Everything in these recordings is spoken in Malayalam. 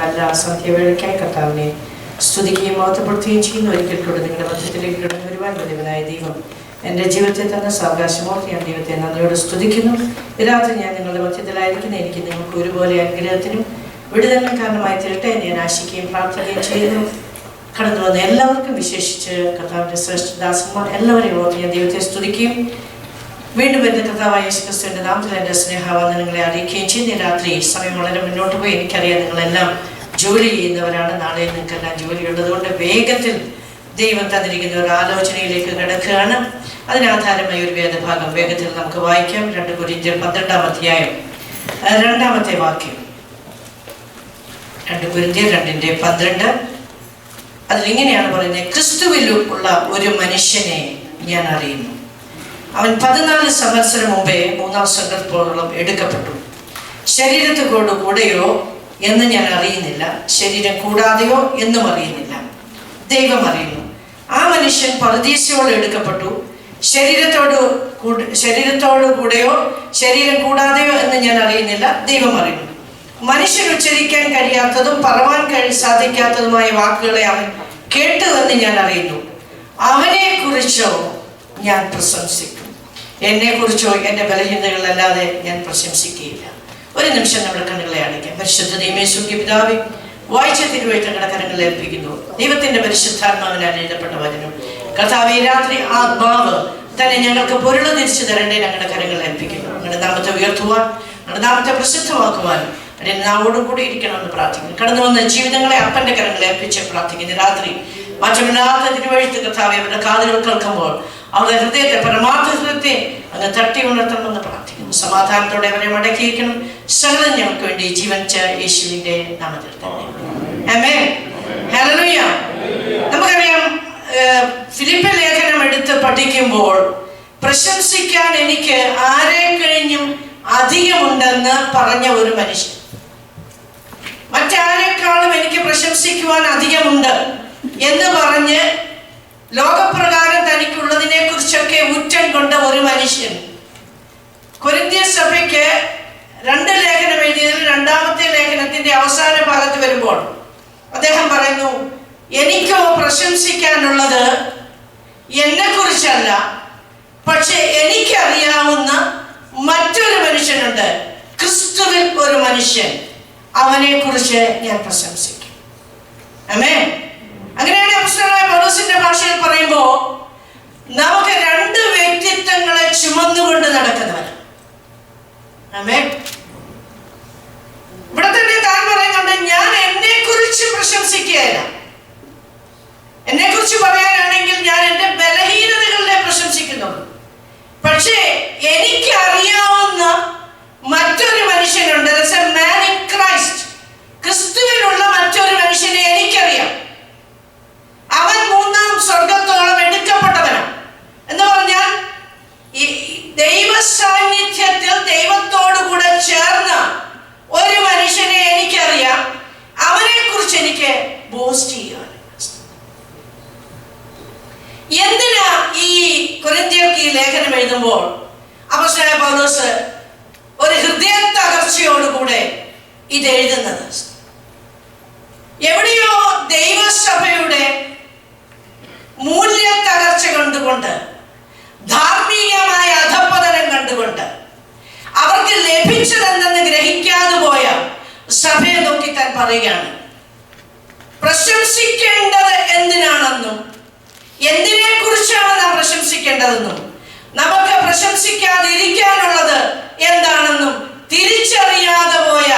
നല്ല സന്ധ്യവേളയ്ക്കായി കർത്താവിനെ സ്തുതിക്കുകയും മഹത്വപ്പെടുത്തുകയും ചെയ്യുന്ന ഒരിക്കൽ കൂടെ നിങ്ങളുടെ മധ്യത്തിലേക്ക് കടന്നു വരുവാൻ വലിയവനായ ദൈവം എൻ്റെ ജീവിതത്തിൽ തന്ന സാവകാശമോർത്ത് ഞാൻ ദൈവത്തെ നന്ദിയോട് സ്തുതിക്കുന്നു. രാത്രി ഞാൻ നിങ്ങളുടെ മധ്യത്തിലായിരിക്കുന്ന എനിക്ക് നിങ്ങൾക്ക് ഒരുപോലെ അനുഗ്രഹത്തിനും വിടുതലിനും കാരണമായി തീരട്ടെ ഞാൻ ആശിക്കുകയും പ്രാർത്ഥിക്കുകയും ചെയ്യുന്നു. കടന്നു വന്ന എല്ലാവർക്കും, വിശേഷിച്ച് കർത്താവിൻ്റെ ശ്രേഷ്ഠദാസന്മാർ എല്ലാവരെയും ഓർത്ത് ഞാൻ ദൈവത്തെ സ്തുതിക്കുകയും വീണ്ടും എൻ്റെ കർത്താവായ യേശുക്രിസ്തുവിൻ്റെ നാമത്തിൽ എൻ്റെ സ്നേഹവന്ദനങ്ങളെ അറിയിക്കുകയും ചെയ്യുന്ന രാത്രി സമയം വളരെ മുന്നോട്ട് പോയി. എനിക്കറിയാം നിങ്ങളെല്ലാം ജോലി ചെയ്യുന്നവരാണ്. നാളെ നിങ്ങൾക്കെല്ലാം ജോലി ഉള്ളതുകൊണ്ട് വേഗത്തിൽ ദൈവം തന്നിരിക്കുന്ന ഒരു ആലോചനയിലേക്ക് കിടക്കുകയാണ്. അതിനാധാരമായ ഒരു വേദഭാഗം വേഗത്തിൽ നമുക്ക് വായിക്കാം. 2 കൊരിന്ത്യർ 12-ാം അധ്യായം 2-ാമത്തെ വാക്യം. 2 കൊരിന്ത്യർ 2:12. അതിലിങ്ങനെയാണ് പറയുന്നത്: ക്രിസ്തുവിൽ ഉള്ള ഒരു മനുഷ്യനെ ഞാൻ അറിയുന്നു. അവൻ 14 സംവത്സരം മുമ്പേ 3-ാം സംഘത്തോളം എടുക്കപ്പെട്ടു. ശരീരത്തോടു കൂടെയോ എന്ന് ഞാൻ അറിയുന്നില്ല, ശരീരം കൂടാതെയോ എന്നും അറിയുന്നില്ല, ദൈവം അറിയുന്നു. ആ മനുഷ്യൻ പറുദീസയോട് എടുക്കപ്പെട്ടു. ശരീരത്തോടു കൂടെയോ ശരീരം കൂടാതെയോ എന്ന് ഞാൻ അറിയുന്നില്ല, ദൈവം അറിയുന്നു. മനുഷ്യൻ ഉച്ചരിക്കാൻ കഴിയാത്തതും പറവാൻ സാധിക്കാത്തതുമായ വാക്കുകളെ അവൻ കേട്ടു എന്ന് ഞാൻ അറിയുന്നു. അവനെ കുറിച്ചോ ഞാൻ പ്രശംസിക്കും, എന്നെ കുറിച്ചോ എൻ്റെ ബലഹീനതകളല്ലാതെ ഞാൻ പ്രശംസിക്കുകയില്ല. ഒരു നിമിഷം നമ്മുടെ കണ്ണുകളെ അടയ്ക്കാം. പരിശുദ്ധ ദൈവമേ പിതാവേ, വായിച്ച തിരുവെഴുത്തുകളുടെ കരങ്ങളിൽ ഏൽപ്പിക്കുന്നു. ദൈവത്തിന്റെ പരിശുദ്ധാത്മാവിനാൽ എഴുതപ്പെട്ട വചനം കർത്താവേ, രാത്രി ആത്മാവ് തന്നെ ഞങ്ങൾക്ക് പൊരുൾ തിരിച്ചു തരേണ്ടേ ഞങ്ങളുടെ കരങ്ങളിൽ ഏൽപ്പിക്കുന്നു. ഞങ്ങളുടെ നാമത്തെ ഉയർത്തുവാൻ, ഞങ്ങളുടെ നാമത്തെ പ്രസിദ്ധമാക്കുവാൻ അതിന് നാവോടും കൂടി ഇരിക്കണമെന്ന് പ്രാർത്ഥിക്കുന്നു. കടന്നു വന്ന ജീവിതങ്ങളെ അപ്പന്റെ കരങ്ങളിൽ ഏൽപ്പിച്ച് പ്രാർത്ഥിക്കുന്നു. രാത്രി മാറ്റമില്ലാത്ത തിരുവെഴുത്ത് കർത്താവേ അവരുടെ കാതുകൾ കേൾക്കുമ്പോൾ അവരുടെ ഹൃദയത്തെ, പരമാർത്ഥ ഹൃദയത്തെ അങ്ങ് തട്ടി ഉണർത്തണമെന്ന് പ്രാർത്ഥിക്കുന്നു. സമാധാനത്തോടെ അവരെ മടക്കിയിരിക്കണം. സകലം ഞങ്ങൾക്ക് വേണ്ടി ജീവനിച്ച യേശുവിന്റെ നാമത്തിൽ തന്നെ. ആമേൻ. ഹല്ലേലൂയ. നമുക്കറിയാം, ഫിലിപ്പി ലേഖനം എടുത്ത് പഠിക്കുമ്പോൾ പ്രശംസിക്കാൻ എനിക്ക് ആരെ കഴിഞ്ഞും അധികമുണ്ടെന്ന് പറഞ്ഞ ഒരു മനുഷ്യൻ, മറ്റാരെക്കാളും എനിക്ക് പ്രശംസിക്കുവാൻ അധികമുണ്ട് എന്ന് പറഞ്ഞ് ലോകപ്രകാരം തനിക്കുള്ളതിനെ കുറിച്ചൊക്കെ ഉറ്റം കൊണ്ട ഒരു മനുഷ്യൻ കൊരിന്ത്യർ സഭയ്ക്ക് 2 ലേഖനം എഴുതിയതിൽ 2-ാമത്തെ ലേഖനത്തിന്റെ അവസാന ഭാഗത്ത് വരുമ്പോൾ അദ്ദേഹം പറയുന്നു, എനിക്കോ പ്രശംസിക്കാനുള്ളത് എന്നെ കുറിച്ചല്ല, പക്ഷെ എനിക്കറിയാവുന്ന മറ്റൊരു മനുഷ്യനുണ്ട്, ക്രിസ്തുവിൽ ഒരു മനുഷ്യൻ, അവനെ കുറിച്ച് ഞാൻ പ്രശംസിക്കും. ആമേൻ. അങ്ങനെയാണ് അപ്പോസ്തലനായ പൗലോസിന്റെ ഭാഷയിൽ പറയുമ്പോൾ നമുക്ക് 2 വ്യക്തിത്വങ്ങളെ ചുമന്നുകൊണ്ട് നടക്കുന്നവർ. ആമേൻ. ഇവിടെ തന്നെ താൻ പറയുന്നുണ്ട്, ഞാൻ എന്നെ കുറിച്ച് പ്രശംസിക്കുകയല്ല. എന്നെ കുറിച്ച് പറയാനാണെങ്കിൽ ഞാൻ എൻ്റെ ബലഹീനതകളെ പ്രശംസിക്കുന്നുള്ളൂ. പക്ഷേ എനിക്ക് അറിയാവുന്ന മറ്റൊരു മനുഷ്യനുണ്ട്. ക്രിസ്തുവിലുള്ള മറ്റൊരു മനുഷ്യനെ എനിക്കറിയാം. അവൻ 3-ാം സ്വർഗത്തോളം എടുക്കപ്പെട്ടവനാണ്. എന്ന് പറഞ്ഞാൽ ദൈവ സാന്നിധ്യത്തിൽ ദൈവത്തോടുകൂടെ ചേർന്ന ഒരു മനുഷ്യനെ എനിക്കറിയാം. അവനെ കുറിച്ച് എനിക്ക് ബോസ്റ്റ് ചെയ്യാൻ. എന്തിനാ ഈ കൊരിന്ത്യർക്ക് ഈ ലേഖനം എഴുതുമ്പോൾ അപ്പോസ്തലനായ പൗലോസ് ഒരു ഹൃദയ തകർച്ചയോടുകൂടെ ഇത് എഴുതുന്നത്? എവിടെയോ ദൈവസഭയുടെ മൂല്യ തകർച്ച കണ്ടുകൊണ്ട്, ധാർമ്മികമായ അധപ്പതനം കണ്ടുകൊണ്ട്, അവർക്ക് ലഭിച്ചതെന്തെന്ന് ഗ്രഹിക്കാതെ പോയ സഭയെ നോക്കി താൻ പറയുകയാണ്, പ്രശംസിക്കേണ്ടത് എന്തിനാണെന്നും എന്തിനെ കുറിച്ചാണ് നാം പ്രശംസിക്കേണ്ടതെന്നും നമുക്ക് പ്രശംസിക്കാതിരിക്കാനുള്ളത് എന്താണെന്നും തിരിച്ചറിയാതെ പോയ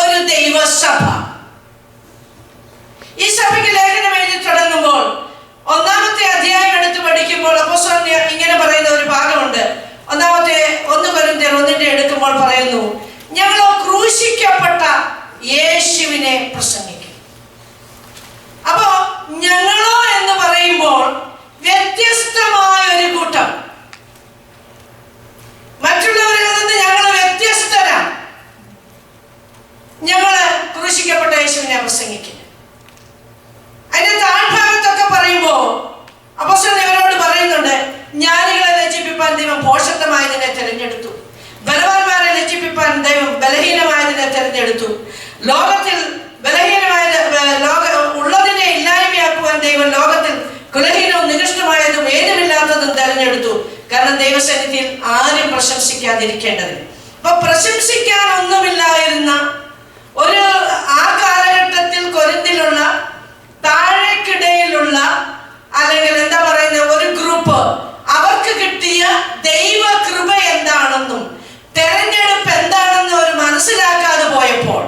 ഒരു ദൈവസഭ. ഈ സഭയ്ക്ക് ലേഖനം എഴുതി തുടങ്ങുമ്പോൾ 1-ാമത്തെ അധ്യായം എടുത്ത് പഠിക്കുമ്പോൾ അപ്പോസ്തലൻ ഇങ്ങനെ പറയുന്ന ഒരു ഭാഗമുണ്ട്. 1 കൊരിന്ത്യർ 1 എടുക്കുമ്പോൾ പറയുന്നു, ഞങ്ങളോ ക്രൂശിക്കപ്പെട്ട യേശുവിനെ പ്രസംഗിക്കും. അപ്പോ ഞങ്ങളോ എന്ന് പറയുമ്പോൾ വ്യത്യസ്തമായ ഒരു കൂട്ടം, മറ്റുള്ളവരിൽ നിന്ന് ഞങ്ങൾ വ്യത്യസ്തരാണ്. ഞങ്ങള് ക്രൂശിക്കപ്പെട്ട യേശുവിനെ പ്രസംഗിക്കുന്നു. അതിന്റെ താഴ്ഭാഗത്തൊക്കെ പറയുമ്പോ അപ്പോസ്തലൻ ഇവരോട് പറയുന്നുണ്ട്, ജ്ഞാനികളെ ലജ്ജിപ്പിപ്പാൻ ദൈവം ഭോഷത്വമായതിനെ തിരഞ്ഞെടുത്തു, ബലവാന്മാരെ ലജ്ജിപ്പിപ്പാൻ ദൈവം ബലഹീനമായതിനെ തിരഞ്ഞെടുത്തു, ലോകത്തിൽ ബലഹീന ദൈവസന്നിധിയിൽ ആരും പ്രശംസിക്കാതിരിക്കേണ്ടത്. അപ്പൊ പ്രശംസിക്കാൻ ഒന്നുമില്ലായിരുന്ന ഒരു ആ കാലഘട്ടത്തിൽ കൊരിന്തിലുള്ള താഴേക്കിടയിലുള്ള അല്ലെങ്കിൽ എന്താ പറയുന്ന ഒരു ഗ്രൂപ്പ്, അവർക്ക് കിട്ടിയ ദൈവ കൃപ എന്താണെന്നും തെരഞ്ഞെടുപ്പ് എന്താണെന്നും അവർ മനസ്സിലാക്കാതെ പോയപ്പോൾ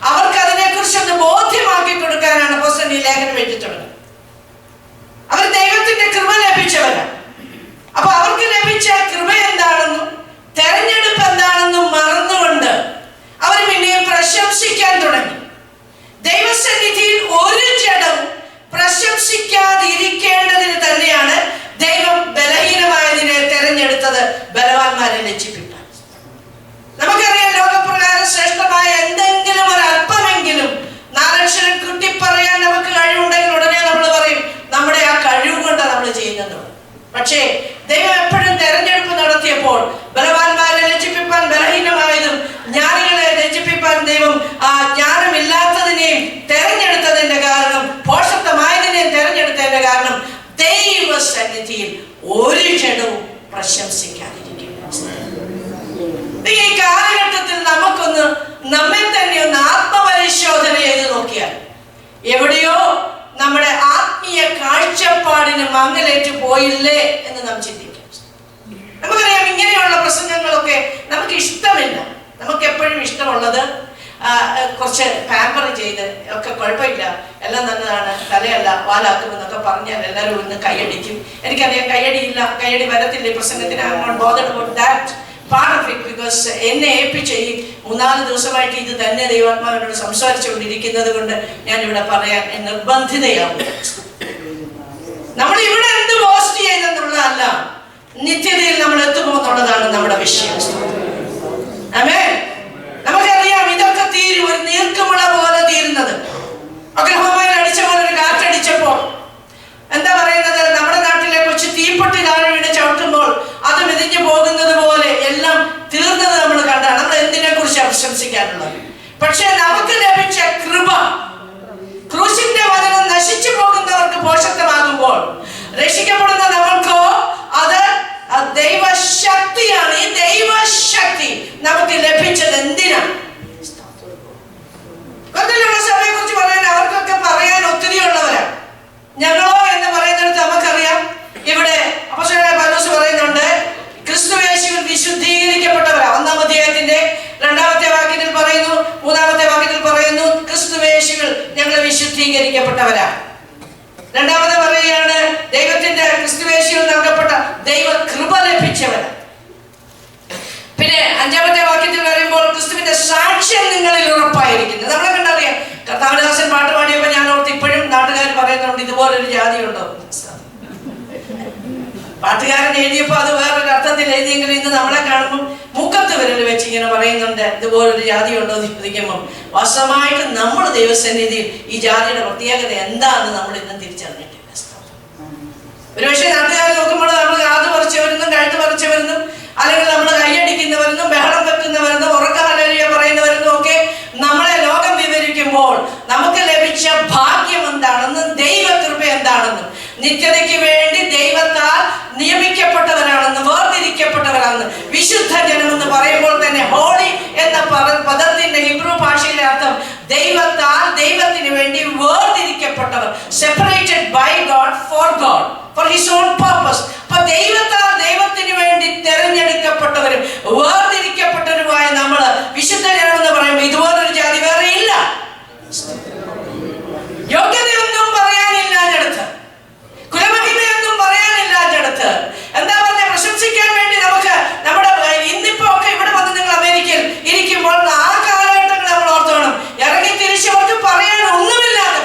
അവർക്ക് അതിനെക്കുറിച്ചൊന്ന് ബോധ്യമാക്കി കൊടുക്കാനാണ് അപ്പോസ്തലൻ ഈ ലേഖനം എഴുതിയിട്ടുള്ളത്. അവർ ദൈവത്തിന്റെ കൃപ ലഭിച്ചവരാണ്. അപ്പൊ അവർക്ക് ലഭിച്ച കൃപ എന്താണെന്നും തെരഞ്ഞെടുപ്പ് എന്താണെന്നും മറന്നുകൊണ്ട് അവർ പിന്നെയും പ്രശംസിക്കാൻ തുടങ്ങി. ദൈവസന്നിധിയിൽ ഒരു ജഡവും പ്രശംസിക്കാതിരിക്കേണ്ടതിന് തന്നെയാണ് ദൈവം ബലഹീനമായതിനെ തെരഞ്ഞെടുത്തത്, ബലവാന്മാരെ ലജ്ജിപ്പിക്കാൻ. നമുക്കറിയാം, ലോകപ്രകാരം ശ്രേഷ്ഠമായ എന്തെങ്കിലും ഒരു അല്പമെങ്കിലും നാലക്ഷരം കുട്ടിപ്പറയാൻ നമുക്ക് കഴിവുണ്ടെങ്കിൽ ഉടനെ നമ്മൾ പറയും നമ്മുടെ ആ കഴിവ് കൊണ്ടാണ് നമ്മൾ ചെയ്യുന്നത്. പക്ഷേ ദൈവം എപ്പോഴും തെരഞ്ഞെടുപ്പ് നടത്തിയപ്പോൾ ബലവാന്മാരെ ലജ്ജിപ്പിക്കാൻ ബലഹീനമായതും ജ്ഞാനികളെ ലജ്ജിപ്പിക്കാൻ ദൈവം ആ ജ്ഞാനമില്ലാത്തതിനെയും തെരഞ്ഞെടുത്തതിന്റെ കാരണം, പോഷത്വമായതിനെയും തെരഞ്ഞെടുത്തതിന്റെ കാരണം ദൈവസന്നിധിയിൽ ഒരു ജഡവും പ്രശംസിക്കാതിരിക്കും. ഈ കാലഘട്ടത്തിൽ നമുക്കൊന്ന് നമ്മെ തന്നെ ഒന്ന് ആത്മപരിശോധന ചെയ്ത് നോക്കിയാൽ എവിടെയോ നമ്മുടെ ആത്മീയ കാഴ്ചപ്പാടിന് മങ്ങലേറ്റ് പോയില്ലേ എന്ന് നാം ചിന്തിക്കാം. നമുക്കറിയാം, ഇങ്ങനെയുള്ള പ്രസംഗങ്ങളൊക്കെ നമുക്ക് ഇഷ്ടമില്ല. നമുക്ക് എപ്പോഴും ഇഷ്ടമുള്ളത് കുറച്ച് പാമ്പർ ചെയ്ത് ഒക്കെ കുഴപ്പമില്ല, എല്ലാം നല്ലതാണ്, തലയല്ല വാലാക്കുമെന്നൊക്കെ പറഞ്ഞാൽ എല്ലാവരും ഇന്ന് കൈയടിക്കും. എനിക്കറിയാം കൈയടിയില്ല, കൈയടി വരത്തില്ല ഈ പ്രസംഗത്തിന്. I am not bothered about that part of it, because എന്നെ ഏൽപ്പിച്ച ഈ 3-4 ദിവസമായിട്ട് ഇത് തന്നെ ദൈവാത്മാവിനോട് സംസാരിച്ചുകൊണ്ടിരിക്കുന്നത് കൊണ്ട് ഞാൻ ഇവിടെ പറയാൻ നിർബന്ധിതയാവും. നമ്മൾ ഇവിടെ എന്ത് പോസ്റ്റ് ചെയ്തെന്നുള്ളതല്ല, നിത്യതയിൽ നമ്മൾ എത്തുമോ എന്നുള്ളതാണ് നമ്മുടെ വിഷയം. ആമേൻ. നമുക്കറിയാം ഇതൊക്കെ തീരും, ഒരു നീർക്കുമുള പോലെ തീരുന്നത്. ഒക്ലഹോമയിൽ അടിച്ച പോലെ ഒരു കാറ്റടിച്ചപ്പോൾ എന്താ പറയുന്നത്, നമ്മുടെ നാട്ടിലെ കൊച്ചു തീപ്പൊട്ടി താഴെ വീണ് ചവിട്ടുമ്പോൾ അത് മെതിഞ്ഞു പോകുന്നത് പോലെ എല്ലാം തീർന്നത് നമ്മൾ കണ്ടാണ്. നമ്മൾ എന്തിനെ കുറിച്ച് പ്രശംസിക്കാനുള്ളത്? പക്ഷെ നമുക്ക് ലഭിച്ച കൃപ, ക്രൂശിന്റെ വചനം നശിച്ചു പോകുന്നവർക്ക് പോഷകമാകുമ്പോൾ രക്ഷിക്കപ്പെടുന്ന നമ്മൾക്കോ അത് ദൈവശക്തിയാണ്. ഈ ദൈവശക്തി നമുക്ക് ലഭിച്ചത് എന്തിനാണ്? കൊല്ലമുള്ള സഭയെ കുറിച്ച് പറയാൻ അവർക്കൊക്കെ പറയാൻ ഒത്തിരി ഉള്ളവരാണ്. ഞങ്ങളോ എന്ന് പറയുന്നിടത്ത് നമുക്കറിയാം, ഇവിടെ അപ്പോസ്തലനായ പൗലോസ് പറയുന്നുണ്ട് ക്രിസ്തുയേശുവിൽ വിശുദ്ധീകരിക്കപ്പെട്ടവരാ. 1-ാം അധ്യായത്തിന്റെ 2-ാമത്തെ വാക്യത്തിൽ പറയുന്നു, 3-ാമത്തെ വാക്യത്തിൽ പറയുന്നു ക്രിസ്തുയേശുവിൽ ഞങ്ങൾ വിശുദ്ധീകരിക്കപ്പെട്ടവരാ. രണ്ടാമത് പറയുകയാണ് ദൈവത്തിന്റെ ക്രിസ്തുയേശുവിൽ നൽകപ്പെട്ട ദൈവ കൃപ ലഭിച്ചവരാ. പിന്നെ 5-ാമത്തെ വാക്യത്തിൽ പറയുമ്പോൾ ക്രിസ്തുവിന്റെ സാക്ഷ്യം നിങ്ങളിൽ ഉറപ്പായിരിക്കുന്നത്. നമ്മളെ കണ്ടറിയാം, കർത്താവദാസൻ പാട്ട് പാടിയപ്പോൾ ഞാൻ ഓർത്ത് ഇപ്പോഴും നാട്ടുകാർ പറയുന്നുണ്ട് ഇതുപോലൊരു ജാതി ഉണ്ടോ. പാട്ടുകാരൻ എഴുതിയപ്പോൾ അത് വേറൊരു അർത്ഥത്തിൽ എഴുതിയെങ്കിലും ഇന്ന് നമ്മളെ കാണുമ്പോൾ മുഖത്ത് വിരൽ വെച്ച് ഇങ്ങനെ പറയുന്നുണ്ട് ഇതുപോലൊരു ജാതി ഉണ്ടോ എന്ന് ചോദിക്കുമ്പോൾ വാസ്തവമായിട്ട് നമ്മൾ ദൈവസന്നിധിയിൽ ഈ ജാതിയുടെ പ്രത്യേകത എന്താണെന്ന് നമ്മൾ ഇന്നും തിരിച്ചറിഞ്ഞിട്ടില്ല. ഒരുപക്ഷെ നാട്ടുകാർ നോക്കുമ്പോൾ നമ്മൾ കാത് പറിച്ചവരെന്നും കഴുത്ത് പറിച്ചവരെന്നും അല്ലെങ്കിൽ നമ്മൾ കൈയടിക്കുന്നവരെന്നും ബഹളം വെക്കുന്നവരെന്നും ഉറക്കമലരിയ പറയുന്നവരെന്നും ഒക്കെ നമ്മളെ ലോകം വിവരിക്കുമ്പോൾ നമുക്ക് ലഭിച്ച ഭാഗ്യം എന്താണെന്നും ദൈവകൃപ എന്താണെന്നും നിത്യതയ്ക്ക് വേണ്ടി ദൈവത്താൽ നിയമിക്കപ്പെട്ടവരാണെന്ന്, വേർതിരിക്കപ്പെട്ടവരാണെന്ന്, വിശുദ്ധ ജനമെന്ന് പറയുമ്പോൾ തന്നെ ഹോളി എന്ന പദത്തിന്റെ ഹിബ്രു ഭാഷയിലെ അർത്ഥം ദൈവത്താൽ ദൈവത്തിന് വേണ്ടി വേർതിരിക്കപ്പെട്ടവർ, separated by God for God for his own purpose. അപ്പൊ ദൈവത്താൽ ദൈവത്തിന് വേണ്ടി തെരഞ്ഞെടുക്കപ്പെട്ടവരും വേർതിരിക്കപ്പെട്ടവരുമായ നമ്മള് വിശുദ്ധ ജനം എന്ന് പറയുമ്പോൾ ഇതുപോലൊരു ജാതി വേറെ ഇല്ല. യോഗ്യതയൊന്നും പറയാനില്ലാഞ്ഞടുത്ത്, കുലമഹിമയൊന്നും പറയാനില്ലാഞ്ഞടുത്ത്, എന്താ പറഞ്ഞ പ്രശംസിക്കാൻ വേണ്ടി നമുക്ക് നമ്മുടെ ഇന്നിപ്പോ ഒക്കെ ഇവിടെ വന്ന് നിങ്ങൾ അമേരിക്കയിൽ ഇരിക്കുമ്പോൾ ആ കാലഘട്ടങ്ങൾ നമ്മൾ ഓർത്തോണം. ഇറങ്ങി തിരിച്ചവർക്ക് പറയാൻ ഒന്നുമില്ലാതെ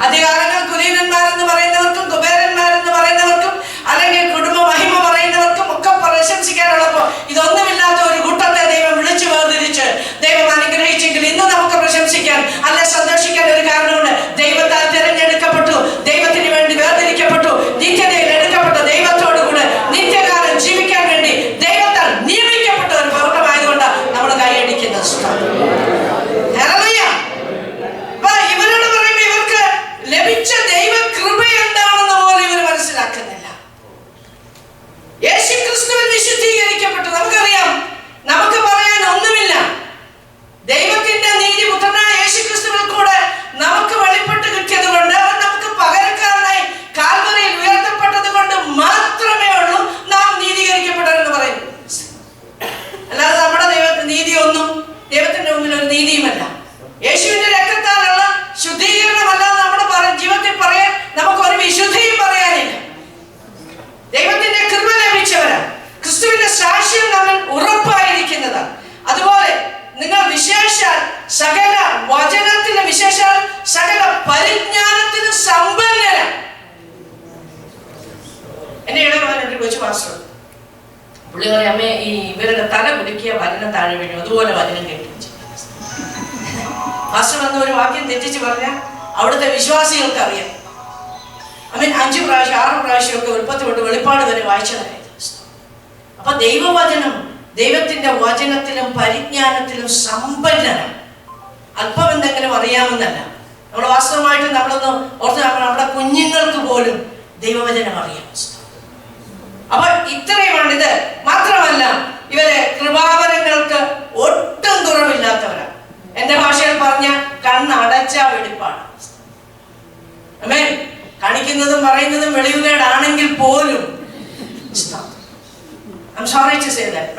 അധികാരങ്ങൾ കുലീനന്മാരെന്ന് പറയുന്നവർക്കും കുബേരന്മാരെന്ന് പറയുന്നവർക്കും അല്ലെങ്കിൽ കുടുംബ മഹിമ പറയുന്നവർക്കും ഒക്കെ പ്രശംസിക്കാനുള്ളപ്പോ ഇതൊന്നുമില്ലാത്ത ഒരു കൂട്ടത്തെ ദൈവം വിളിച്ചു വേർതിരിച്ച് ദൈവം അനുഗ്രഹിച്ചെങ്കിൽ ഇന്ന് നമുക്ക് പ്രശംസിക്കാൻ അല്ല സന്തോഷിക്കാൻ ഒരു കാരണമുണ്ട്. ദൈവത്താൽ തിരഞ്ഞെടുക്കപ്പെട്ടു, ദൈവത്തിന് വേണ്ടി വേർതിരിക്കപ്പെട്ടു, നിത്യതയിൽ എടുക്കപ്പെട്ട ദൈവത്തോടുകൂടെ നിത്യകാലം ജീവിക്കാൻ വേണ്ടി ദൈവത്താൽ നിയമിക്കപ്പെട്ട ഒരു പൗർണമായതുകൊണ്ട് നമ്മൾ കൈയടിക്കുന്നത്. ഇവരോട് പറയുമ്പോൾ ഇവർക്ക് ലഭിച്ച ദൈവ കൃപ എന്താണെന്ന് പോലും ഇവർ മനസ്സിലാക്കുന്നില്ല. സകല വചനത്തിന് വിശേഷാൽ സകല പരിജ്ഞാനത്തിന് സമ്പന്നനാണ്. എന്റെ ഇളയവനൊരു കൊച്ചു മാസ്റ്റർ, പുള്ളി പറയും, അമ്മേ ഈ ഇവരുടെ തല കുലുക്കിയ വചനം താഴെ വീഴും, അതുപോലെ വചനം കേട്ടു. മാസ്റ്റർ വന്ന ഒരു വാക്യം തെറ്റിച്ച് പറഞ്ഞാൽ അവിടുത്തെ വിശ്വാസികൾക്ക് അറിയാം. 5 പ്രാവശ്യം 6 പ്രാവശ്യമൊക്കെ ഉൽപ്പത്തി തൊട്ട് വെളിപ്പാട് വരെ വായിച്ചതായിരുന്നു. അപ്പൊ ദൈവവചനം, ദൈവത്തിന്റെ വചനത്തിലും പരിജ്ഞാനത്തിലും സമ്പന്നനാണ്. അല്പം എന്തെങ്കിലും അറിയാമെന്നല്ല, നമ്മൾ വാസ്തവമായിട്ട് നമ്മളൊന്ന് ഓർത്ത് നമ്മുടെ കുഞ്ഞുങ്ങൾക്ക് പോലും ദൈവവചനം അറിയാം. അപ്പൊ ഇത്രയുമാണിത്. മാത്രമല്ല ഇവരെ കൃപാവരങ്ങൾക്ക് ഒട്ടും കുറവില്ലാത്തവരാണ്. എന്റെ ഭാഷയിൽ പറഞ്ഞ കണ്ണടച്ച വെളിപ്പാട്. ആമേൻ. കാണിക്കുന്നതും പറയുന്നതും വെളിവുകേടാണെങ്കിൽ പോലും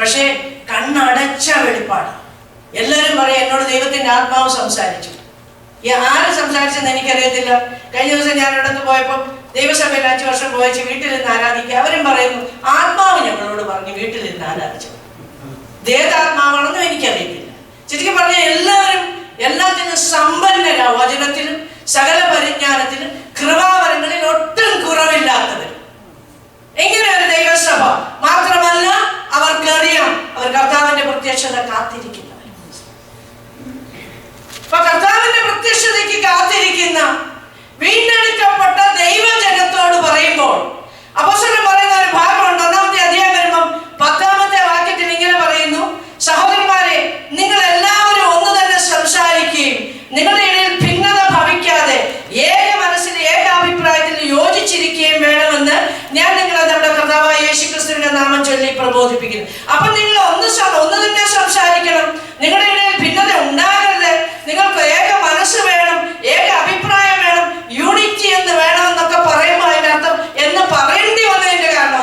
പക്ഷേ കണ്ണടച്ച വെളിപ്പാട്. എല്ലാവരും പറയാം എന്നോട് ദൈവത്തിന്റെ ആത്മാവ് സംസാരിച്ചു. ആര് സംസാരിച്ചെന്ന് എനിക്കറിയത്തില്ല. കഴിഞ്ഞ ദിവസം ഞാൻ ഇടത്ത് പോയപ്പോൾ ദൈവസഭയിൽ 5 വർഷം പോയച്ച് വീട്ടിലിരുന്ന് ആരാധിക്കുക. അവരും പറയുന്നു ആത്മാവ് ഞങ്ങളോട് പറഞ്ഞു വീട്ടിലിരുന്ന് ആരാധിച്ചു. ദേവതാത്മാവാണെന്നും എനിക്കറിയത്തില്ല. ശരിക്കും പറഞ്ഞാൽ എല്ലാവരും എല്ലാത്തിനും സമ്പന്നരാ. വചനത്തിലും സകല പരിജ്ഞാനത്തിലും കൃപാവരങ്ങളിൽ ഒട്ടും കുറവില്ലാത്തവർ. എങ്ങനെ ഒരു ദൈവസഭ? മാത്രമല്ല അവർക്കറിയാം അവർ കർത്താവിന്റെ പ്രത്യക്ഷത കാത്തിരിക്കുന്നവർ. അപ്പൊ കർത്താവിന്റെ പ്രത്യക്ഷതയ്ക്ക് കാത്തിരിക്കുന്ന വീണ്ടെടുക്കപ്പെട്ട ദൈവജനത്തോട് പറയുമ്പോൾ അപ്പോസ്തലൻ പറയുന്ന ഒരു ഭാഗമുണ്ട്. 1-ാമത്തെ അധ്യായം വരുമ്പം 10-ാമത്തെ വാക്യത്തിൽ ഇങ്ങനെ പറയുന്നു, സഹോദരന്മാരെ നിങ്ങൾ എല്ലാവരും ഒന്ന് തന്നെ സംസാരിക്കുകയും നിങ്ങളുടെ ഇടയിൽ ഭിന്നത ഭവിക്കാതെ ഏക മനസ്സിൽ ഏകാഭിപ്രായത്തിൽ യോജിച്ചിരിക്കുകയും വേണമെന്ന് ഞാൻ നിങ്ങളെ നമ്മുടെ കർത്താവായ യേശുക്രിസ്തുവിന്റെ നാമം ചൊല്ലി പ്രബോധിപ്പിക്കുന്നു. അപ്പൊ നിങ്ങൾ ഒന്ന് തന്നെ സംസാരിക്കണം. നിങ്ങളുടെ ഇടയിൽ ഭിന്നത ഉണ്ടാകരുത്. നിങ്ങൾക്ക് ഏക മനസ്സ് വേണം, ഏക അഭിപ്രായം വേണം, യൂണിറ്റി എന്ന് വേണം എന്നൊക്കെ പറയുമ്പോൾ അതിനർത്ഥം എന്ന് പറയേണ്ടി വന്നതിന്റെ കാരണം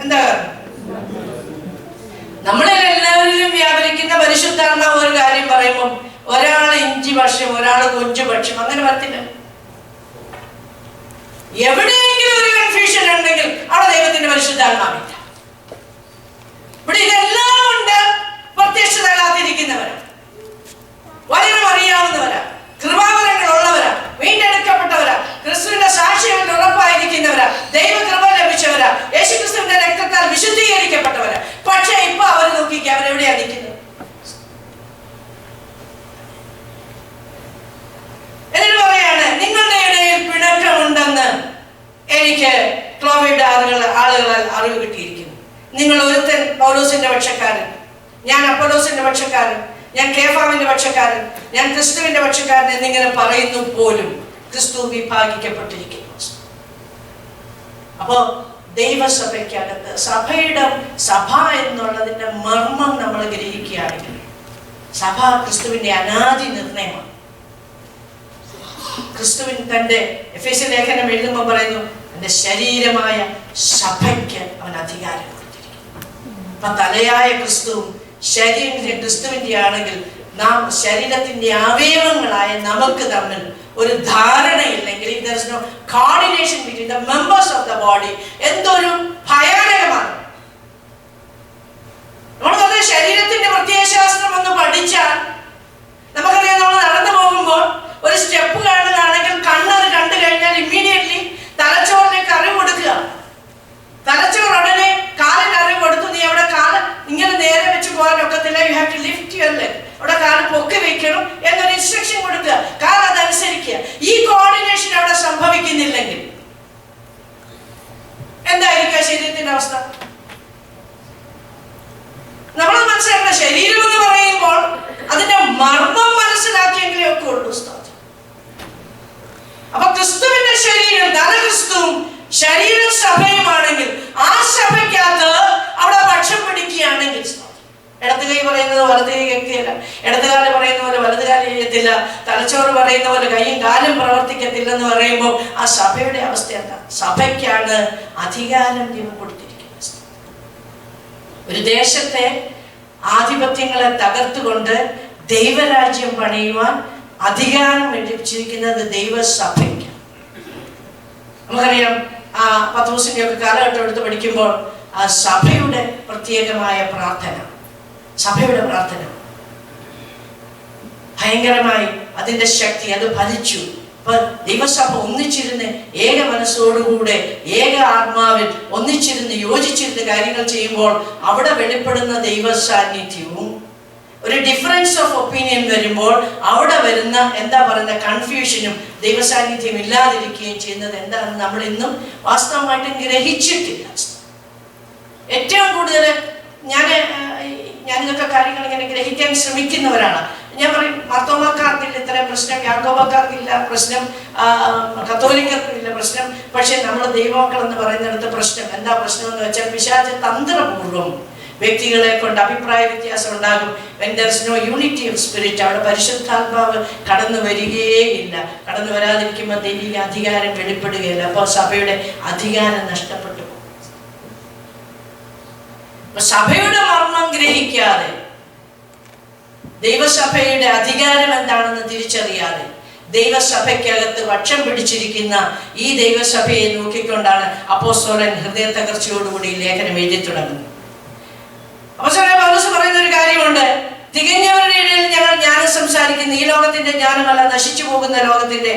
എന്താ കാരണം? നമ്മളിൽ എല്ലാവരിലും വ്യാപരിക്കുന്ന പരിശുദ്ധാത്മാവ് ഒരു കാര്യം പറയുമ്പോൾ ഒരാൾ ഇഞ്ചി പക്ഷം, ഒരാൾ കൊഞ്ചു പക്ഷം, അങ്ങനെ വരത്തില്ല. എവിടെയെങ്കിലും ഒരു കൺഫ്യൂഷൻ ഉണ്ടെങ്കിൽ അവിടെ ദൈവത്തിന്റെ പരിശുദ്ധാത്മാവില്ല. ഇവിടെ ഇതെല്ലാം ഉണ്ട്. പ്രത്യക്ഷത കാത്തിരിക്കുന്നവരാ, വചനം അറിയാവുന്നവരാ, കൃപാവരങ്ങൾ ഉള്ളവരാ, വീണ്ടെടുക്കപ്പെട്ടവരാ, ക്രിസ്തുവിന്റെ സാക്ഷികളിൽ ഉറപ്പായിരിക്കുന്നവരാ, ദൈവകൃപ ലഭിച്ചവരാ, യേശുക്രിസ്തുവിന്റെ രക്തത്താൽ വിശുദ്ധീകരിക്കപ്പെട്ടവരാ. പക്ഷെ ഇപ്പൊ അവർ നോക്കിക്കുക, അവരെവിടെയാ നിൽക്കുന്നത്? എന്നിട്ട് പറയാണ് നിങ്ങളുടെ ഇടയിൽ പിണക്കമുണ്ടെന്ന് എനിക്ക് ക്ലോവയുടെ ആളുകളാൽ അറിവ് കിട്ടിയിരിക്കുന്നു. നിങ്ങൾ ഒരുത്തൻ പൗലോസിന്റെ പക്ഷക്കാരൻ, ഞാൻ അപ്പൊലോസിന്റെ പക്ഷക്കാരൻ, ഞാൻ കേഫാവിന്റെ പക്ഷക്കാരൻ, ഞാൻ ക്രിസ്തുവിന്റെ പക്ഷക്കാരൻ എന്നിങ്ങനെ പറയുന്നു പോലും ക്രിസ്തു വിഭാഗിക്കപ്പെട്ടിരിക്കുന്നു. അപ്പോ ദൈവസഭയ്ക്കകത്ത് സഭ എന്നുള്ളതിന്റെ മർമ്മം നമ്മൾ ഗ്രഹിക്കുകയാണെങ്കിൽ സഭ ക്രിസ്തുവിന്റെ അനാദി നിർണയമാണ്. ക്രിസ്തുവിൻ തന്റെ എഫേസ്യ ലേഖനം എഴുതുമ്പോൾ പറയുന്നു എന്റെ ശരീരമായ സഭയ്ക്ക് അവൻ അധികാരം കൊടുത്തിരിക്കുന്നു. അപ്പൊ തലയായ ക്രിസ്തുവും ശരീരത്തിന്റെ ക്രിസ്തുവിന്റെ ആണെങ്കിൽ നാം ശരീരത്തിന്റെ അവയവങ്ങളായ നമുക്ക് തമ്മിൽ ഒരു ധാരണയില്ലെങ്കിൽ, there is no coordination between the members of the body, എന്തൊരു ഭയാനകമാണ്. നമ്മൾ പറഞ്ഞ ശരീരത്തിന്റെ പ്രത്യയശാസ്ത്രം ഒന്ന് പഠിച്ചാൽ നമുക്കറിയാം. നമ്മൾ നടന്നു പോകുമ്പോൾ ഒരു സ്റ്റെപ്പ് കാണുകയാണെങ്കിൽ കണ്ണത് കണ്ടു കഴിഞ്ഞാൽ ഇമ്മീഡിയറ്റ്ലി തലച്ചോറിലേക്ക് അറിവ് കൊടുക്കുക. തലച്ചോറ് ഉടനെ കാലിന് അറിവ് കൊടുത്തു, നീ അവിടെ കാല് ഇങ്ങനെ നേരെ വെച്ച് പോകാൻ ഒക്കത്തില്ല, you have to lift your leg, അവിടെ കാല് പൊക്കി വെക്കണം എന്നൊരു ഇൻസ്ട്രക്ഷൻ കൊടുക്കുക. കാല് അതനുസരിക്കുക. ഈ കോർഡിനേഷൻ അവിടെ സംഭവിക്കുന്നില്ലെങ്കിൽ എന്തായിരിക്കും ശരീരത്തിന്റെ അവസ്ഥ? നമ്മൾ മനസ്സിലാക്കുന്ന ശരീരം എന്ന് പറയുമ്പോൾ അതിന്റെ മർമ്മം മനസ്സിലാക്കിയെങ്കിലേ ഒക്കെ ഉള്ളൂ. അപ്പൊ ക്രിസ്തുവിന്റെ ശരീരം തല ക്രിസ്തുവും ശരീരം സഭയുമാണെങ്കിൽ ആ സഭയ്ക്കകത്ത് അവിടെ പക്ഷം പിടിക്കുകയാണെങ്കിൽ ഇടത് കൈ പറയുന്നത് വലത് കൈ കേൾക്കുകയില്ല, ഇടതുകാല് പറയുന്ന പോലെ വലത് കാല് ചെയ്യത്തില്ല, തലച്ചോറ് പറയുന്ന പോലെ കൈയും കാലും പ്രവർത്തിക്കത്തില്ലെന്ന് പറയുമ്പോൾ ആ സഭയുടെ അവസ്ഥ എന്താ? സഭയ്ക്കാണ് അധികാരം ദൈവം കൊടുത്തിരിക്കുന്നത്. ഒരു ദേശത്തെ ആധിപത്യങ്ങളെ തകർത്തുകൊണ്ട് ദൈവരാജ്യം പണിയുവാൻ അധികാരം ലഭിച്ചിരിക്കുന്നത് ദൈവസഭയ്ക്ക്. നമുക്കറിയാം ആ പത്രോസിന്റെ ഒക്കെ കാലഘട്ടം എടുത്ത് പഠിക്കുമ്പോൾ ആ സഭയുടെ പ്രത്യേകമായ പ്രാർത്ഥന, സഭയുടെ പ്രാർത്ഥന ഭയങ്കരമായി അതിന്റെ ശക്തി അത് ഫലിച്ചു. അപ്പൊ ദൈവസഭ ഒന്നിച്ചിരുന്ന് ഏക മനസ്സോടുകൂടെ ഏക ആത്മാവിൽ ഒന്നിച്ചിരുന്ന് യോജിച്ചിരുന്ന് കാര്യങ്ങൾ ചെയ്യുമ്പോൾ അവിടെ വെളിപ്പെടുന്ന ദൈവ സാന്നിധ്യവും ഒരു ഡിഫറൻസ് ഓഫ് ഒപ്പീനിയൻ വരുമ്പോൾ അവിടെ വരുന്ന എന്താ പറയുന്ന കൺഫ്യൂഷനും ദൈവസാന്നിധ്യം ഇല്ലാതിരിക്കുകയും ചെയ്യുന്നത് എന്താണെന്ന് നമ്മൾ ഇന്നും വാസ്തവമായിട്ടും ഗ്രഹിച്ചിട്ടില്ല. ഏറ്റവും കൂടുതൽ ഞാനിതൊക്കെ കാര്യങ്ങൾ ഇങ്ങനെ ഗ്രഹിക്കാൻ ശ്രമിക്കുന്നവരാണ്. ഞാൻ പറയും, മർത്തോമാക്കാർക്കില്ല ഇത്തരം പ്രശ്നം, യാക്കോബക്കാർക്കില്ല പ്രശ്നം, കത്തോലിക്കർക്കില്ല പ്രശ്നം. പക്ഷെ നമ്മൾ ദൈവമക്കൾ എന്ന് പറയുന്നിടത്ത് പ്രശ്നം എന്താ പ്രശ്നം എന്ന് വെച്ചാൽ പിശാച് തന്ത്രപൂർവ്വം വ്യക്തികളെ കൊണ്ട് അഭിപ്രായ വ്യത്യാസം ഉണ്ടാകും. when there is no unity of spirit, അവിടെ പരിശുദ്ധാത്മാവ് കടന്നു വരികയില്ല. കടന്നു വരാതിരിക്കുമ്പോൾ ദൈവിക അധികാരം വെളിപ്പെടുകയില്ല. അപ്പോൾ സഭയുടെ അധികാരം നഷ്ടപ്പെട്ടു പോകും. അപ്പൊ സഭയുടെ മർമ്മം ഗ്രഹിക്കാതെ, ദൈവസഭയുടെ അധികാരം എന്താണെന്ന് തിരിച്ചറിയാതെ, ദൈവസഭയ്ക്കകത്ത് പക്ഷം പിടിച്ചിരിക്കുന്ന ഈ ദൈവസഭയെ നോക്കിക്കൊണ്ടാണ് അപ്പോസ്തലൻ ഹൃദയ തകർച്ചയോടുകൂടി ലേഖനം എഴുതി തുടങ്ങുന്നത്. അപ്പോസ്തലൻ പൗലോസ് പറയുന്ന ഒരു കാര്യമുണ്ട്, തികഞ്ഞവരുടെ ഇടയിൽ ഞങ്ങൾ ജ്ഞാനം സംസാരിക്കുന്ന ഈ ലോകത്തിന്റെ ജ്ഞാനമല്ല, നശിച്ചു പോകുന്ന ലോകത്തിന്റെ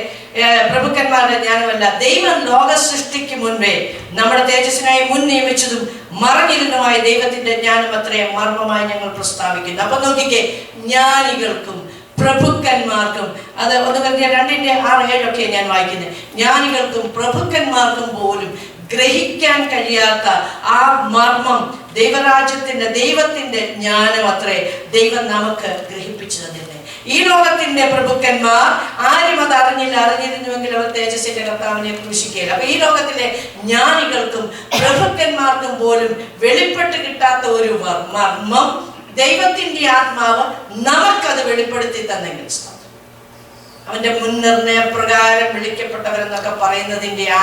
പ്രഭുക്കന്മാരുടെ ജ്ഞാനമല്ല, ദൈവം ലോക സൃഷ്ടിക്ക് മുൻപേ നമ്മുടെ തേജസ്സിനായി മുൻ നിയമിച്ചതും മറഞ്ഞിരുന്നതുമായ ദൈവത്തിന്റെ ജ്ഞാനം അത്രയും മർമ്മമായി ഞങ്ങൾ പ്രസ്താവിക്കുന്നു. അപ്പൊ നോക്കിക്കേ, ജ്ഞാനികൾക്കും പ്രഭുക്കന്മാർക്കും, അത് 1 Corinthians 2:6-7 ഞാൻ വായിക്കുന്നത്, ജ്ഞാനികൾക്കും പ്രഭുക്കന്മാർക്കും പോലും ഗ്രഹിക്കാൻ കഴിയാത്ത ആ മർമ്മം, ദൈവത്തിന്റെ ജ്ഞാനം അത്രേ ദൈവം നമുക്ക് ഗ്രഹിപ്പിച്ചു തന്നെ. ഈ ലോകത്തിന്റെ പ്രഭുക്കന്മാർ ആരും അത് അറിഞ്ഞിരുന്നുവെങ്കിൽ അവർ തേജസ്സിന്റെ കർത്താവിനെ ക്രൂശിക്കുകയില്ല. അപ്പൊ ഈ ലോകത്തിലെ ജ്ഞാനികൾക്കും പ്രഭുക്കന്മാർക്കും പോലും വെളിപ്പെട്ട് കിട്ടാത്ത ഒരു മർമ്മം ദൈവത്തിന്റെ ആത്മാവ് നമുക്കത് വെളിപ്പെടുത്തി തന്നെങ്കിൽ അവന്റെ മുൻനിർണയ പ്രകാരം വിളിക്കപ്പെട്ടവരെന്നൊക്കെ പറയുന്നതിന്റെ ആ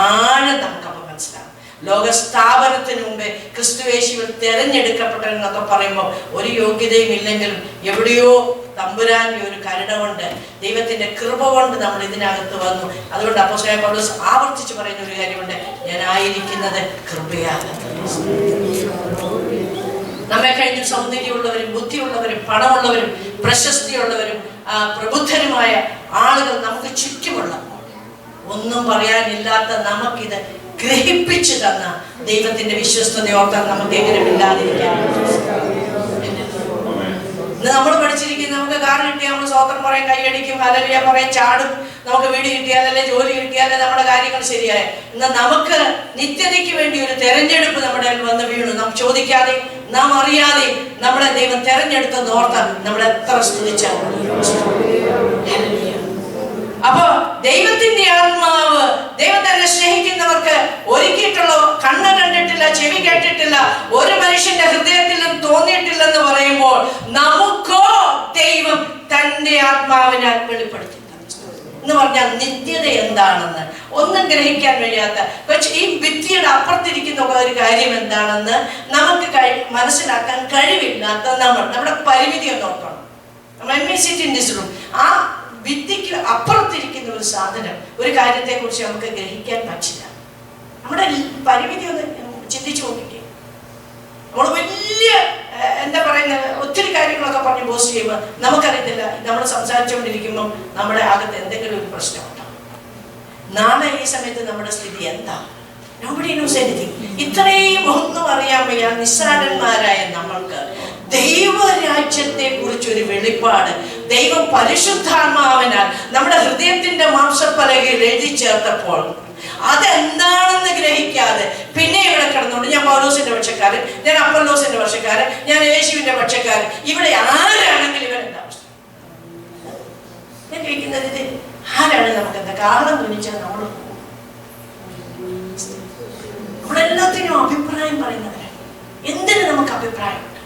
ആഴം നമുക്കപ്പോൾ മനസ്സിലാവും. ലോകസ്ഥാപനത്തിന് മുമ്പേ ക്രിസ്തുയേശുവിൽ തെരഞ്ഞെടുക്കപ്പെട്ടവരെന്നൊക്കെ പറയുമ്പോൾ ഒരു യോഗ്യതയും ഇല്ലെങ്കിലും എവിടെയോ തമ്പുരാന്റെ ഒരു കരുണ കൊണ്ട്, ദൈവത്തിന്റെ കൃപ കൊണ്ട് നമ്മൾ ഇതിനകത്ത് വന്നു. അതുകൊണ്ട് അപ്പോസ്തലൻ പൗലോസ് ആവർത്തിച്ച് പറയുന്ന ഒരു കാര്യമുണ്ട്, ഞാൻ ആയിരിക്കുന്നത് കൃപയാകുന്നു. നമ്മെ കഴിഞ്ഞ് സൗന്ദര്യമുള്ളവരും ബുദ്ധിയുള്ളവരും പണമുള്ളവരും പ്രശസ്തിയുള്ളവരും പ്രബുദ്ധരുമായ ആളുകൾ നമുക്ക് ചുറ്റുമുള്ളപ്പോൾ ഒന്നും പറയാനില്ലാത്ത നമുക്കിത് ഗ്രഹിപ്പിച്ചു തന്ന ദൈവത്തിന്റെ വിശ്വസ്തത ഓർത്താൽ നമുക്ക് എങ്ങനെ ഇല്ലാതിരിക്കാൻ? ഇന്ന് നമ്മൾ പഠിച്ചിരിക്കുന്ന, നമുക്ക് കാർ കിട്ടിയാൽ നമ്മൾ സ്വതന്ത്രം പറയും, കൈയടിക്കും, ഹല്ലേലൂയ പറയും, ചാടും. നമുക്ക് വീട് കിട്ടിയാലല്ലേ, ജോലി കിട്ടിയാലേ നമ്മുടെ കാര്യങ്ങൾ ശരിയായ. ഇന്ന് നമുക്ക് നിത്യതയ്ക്ക് വേണ്ടി ഒരു തെരഞ്ഞെടുപ്പ് നമ്മുടെ വന്ന് വീണു. നാം ചോദിക്കാതെ, നാം അറിയാതെ നമ്മളെ ദൈവം തെരഞ്ഞെടുത്തെന്ന് ഓർത്താൽ നമ്മൾ എത്ര സ്തുതിച്ചാൽ. അപ്പൊ ദൈവത്തിന്റെ ആത്മാവ് ദൈവത്തെ സ്നേഹിക്കുന്നവർക്ക് ഒരുക്കിയിട്ടുള്ള, കണ്ണ് കണ്ടിട്ടില്ല, ചെവി കേട്ടിട്ടില്ല, ഒരു മനുഷ്യന്റെ ഹൃദയത്തിലും തോന്നിയിട്ടില്ലെന്ന് പറയുമ്പോൾ നമുക്കോ ദൈവം തന്റെ ആത്മാവിനാൽ വെളിപ്പെടുത്തി എന്ന് പറഞ്ഞാൽ നിത്യത എന്താണെന്ന് ഒന്നും ഗ്രഹിക്കാൻ കഴിയാത്ത, പക്ഷെ ഈ ഭിത്തിയുടെ അപ്പുറത്തിരിക്കുന്ന ഒരു കാര്യം എന്താണെന്ന് നമുക്ക് മനസ്സിലാക്കാൻ കഴിവില്ലാത്ത നമ്മുടെ പരിമിതി ഒന്ന് ഓർക്കണം. ആ ഭിത്തിക്ക് അപ്പുറത്തിരിക്കുന്ന ഒരു സാധനം, ഒരു കാര്യത്തെ കുറിച്ച് നമുക്ക് ഗ്രഹിക്കാൻ പറ്റില്ല. നമ്മുടെ പരിമിതി ഒന്ന് ചിന്തിച്ചു നോക്കിക്കേ. നമ്മൾ വലിയ എന്താ പറയുന്നത്, ഒത്തിരി കാര്യങ്ങളൊക്കെ പറഞ്ഞ് പോസ്റ്റ് ചെയ്യുമ്പോൾ നമുക്കറിയത്തില്ല, നമ്മൾ സംസാരിച്ചുകൊണ്ടിരിക്കുമ്പോൾ നമ്മുടെ അകത്ത് എന്തെങ്കിലും ഒരു പ്രശ്നമുണ്ടാവും. നാളെ ഈ സമയത്ത് നമ്മുടെ സ്ഥിതി എന്താ? Nobody knows anything. ഇത്രയും ഒന്നും അറിയാൻ വയ്യ നിസ്സാരന്മാരായ നമ്മൾക്ക് ദൈവരാജ്യത്തെ കുറിച്ചൊരു വെളിപ്പാട് ദൈവം പരിശുദ്ധാത്മാവിനാൽ നമ്മുടെ ഹൃദയത്തിന്റെ മാംസപ്പലകയിൽ എഴുതി ചേർത്തപ്പോൾ അതെന്താണെന്ന് ഗ്രഹിക്കാതെ പിന്നെ ഇവിടെ കിടന്നുകൊണ്ട് ഞാൻ പൗലോസിന്റെ പക്ഷക്കാരൻ, ഞാൻ അപ്പൊല്ലോസിന്റെ പക്ഷക്കാരൻ, ഞാൻ യേശുവിന്റെ പക്ഷക്കാരൻ, ഇവിടെ ആരാണെങ്കിലും ഇവരെന്താ ഞാൻ ചോദിക്കുന്നത്, ഇത് ആരാണ് നമുക്ക് എന്താ കാരണം ചോദിച്ചാൽ നമ്മളെല്ലാത്തിനും അഭിപ്രായം പറയുന്നവരാണ്. എന്തിന് നമുക്ക് അഭിപ്രായമുണ്ട്?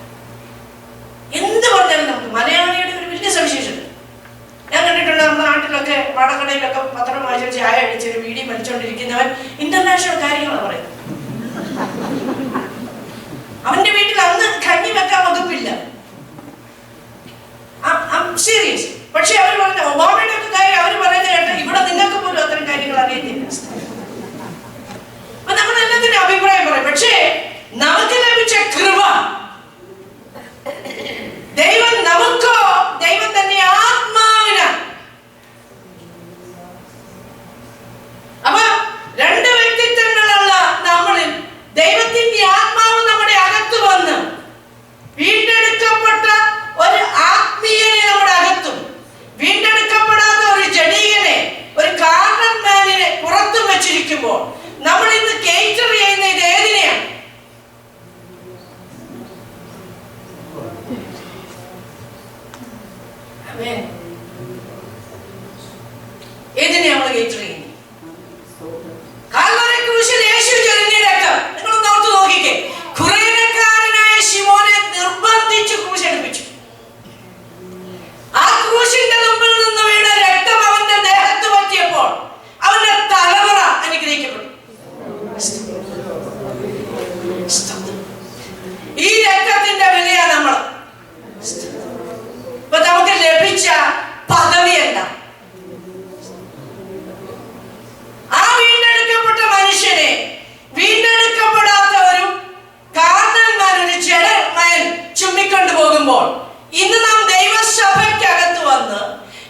എന്ത് പറഞ്ഞാലും നമുക്ക് മലയാളിയുടെ ഒരു വലിയ സവിശേഷത ഞാൻ കണ്ടിട്ടുണ്ട്. നമ്മുടെ നാട്ടിലൊക്കെ വടകടയിലൊക്കെ പത്രം വായിച്ച് ചായ അടിച്ചൊരു വീഡിയോ മരിച്ചുകൊണ്ടിരിക്കുന്നവൻ ഇന്റർനാഷണൽ കാര്യങ്ങളാണ് പറയുന്നത്. അവന്റെ വീട്ടിൽ അന്ന് കഞ്ഞി വെക്കാൻ വകുപ്പില്ല. സീരിയസ്. പക്ഷെ അവർ പറഞ്ഞ ഒബാമയുടെ ഒക്കെ കാര്യം അവർ പറയുന്നത് കേട്ടോ, ഇവിടെ നിങ്ങൾക്ക് പോലും അത്തരം കാര്യങ്ങൾ അറിയത്തില്ല. അപ്പൊ നമ്മളെല്ലാത്തിനും അഭിപ്രായം പറയും. പക്ഷേ നമുക്ക് ലഭിച്ച കൃപ ഏതിനെ നമ്മൾ കേറ്റർ ചെയ്യുന്നു? കാൽവരി ക്രൂശിൽ യേശു ചൊരിഞ്ഞ രക്തം നിങ്ങളൊന്ന് ഓർത്ത് നോക്കിക്കേ. ഖുറൈനക്കാരനായ ശിമോനെ നിർബന്ധിച്ച് ക്രൂശ് എടുപ്പിച്ചു. ആ ക്രൂശിന്റെ മുമ്പിൽ നിന്ന് വീണ രക്തം അവന്റെ ദേഹത്ത് പറ്റിയപ്പോൾ അവന്റെ തലമുറ അനുഗ്രഹിക്കപ്പെട്ടു. ഈ രക്തത്തിന്റെ വിലയാണ് നമ്മൾ. ഇപ്പൊ നമുക്ക് ലഭിച്ച പദവി എന്താ? ആ വീണ്ടെടുക്കപ്പെട്ട മനുഷ്യനെ വീണ്ടെടുക്കപ്പെടാത്ത ഒരു കാരണന്മാരൊരു ജഡമയൻ ചുമ്മിക്കൊണ്ടു പോകുമ്പോൾ ഇന്ന് നാം ദൈവസഭയ്ക്കകത്ത് വന്ന്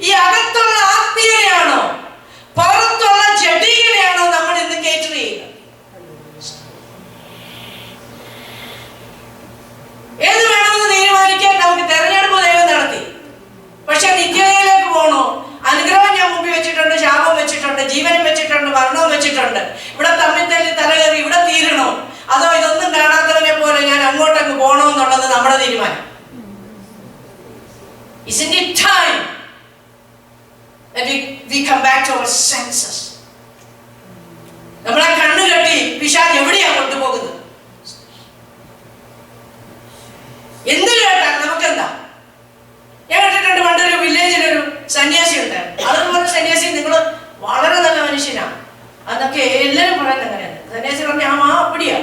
ഈ അകത്തുള്ള ആത്മീയനെയാണോ പുറത്തുള്ള ജഡീകനെയാണോ നമ്മൾ ഇന്ന് കേറ്റർ ചെയ്യുന്നത്? ഏത് വേണമെന്ന് തീരുമാനിക്കാൻ നമുക്ക് തെരഞ്ഞെടുപ്പ് ദൈവം നടത്തി. പക്ഷെ നിത്യതയിലേക്ക് പോകണോ? അനുഗ്രഹം ഞാൻ മുമ്പിൽ വെച്ചിട്ടുണ്ട്, ശാപം വെച്ചിട്ടുണ്ട്, ജീവനും വെച്ചിട്ടുണ്ട്, മരണവും വെച്ചിട്ടുണ്ട്. ഇവിടെ തമ്മിൽ തല്ലി തലകയറി ഇവിടെ തീരണോ, അതോ ഇതൊന്നും കാണാത്തവനെ പോലെ ഞാൻ അങ്ങോട്ടങ്ങ് പോകണോ എന്നുള്ളത് നമ്മുടെ തീരുമാനം. Isn't it time that we come back to our senses? നമ്മളെ കണ്ണു കെട്ടി പിശാച് എവിടെയാ കൊണ്ടുപോകുന്നത്? എന്ത് കേട്ടാൽ നമുക്കെന്താ? ഞാൻ കേട്ടിട്ടുണ്ട് പണ്ടൊരു വില്ലേജിലൊരു സന്യാസി ഉണ്ടായിരുന്നു. അതുപോലെ സന്യാസി നിങ്ങൾ വളരെ നല്ല മനുഷ്യനാണ് അതൊക്കെ എല്ലാവരും പറയുന്നത് അങ്ങനെയാണ്. സന്യാസി പറഞ്ഞ ആ അപ്പടിയാ.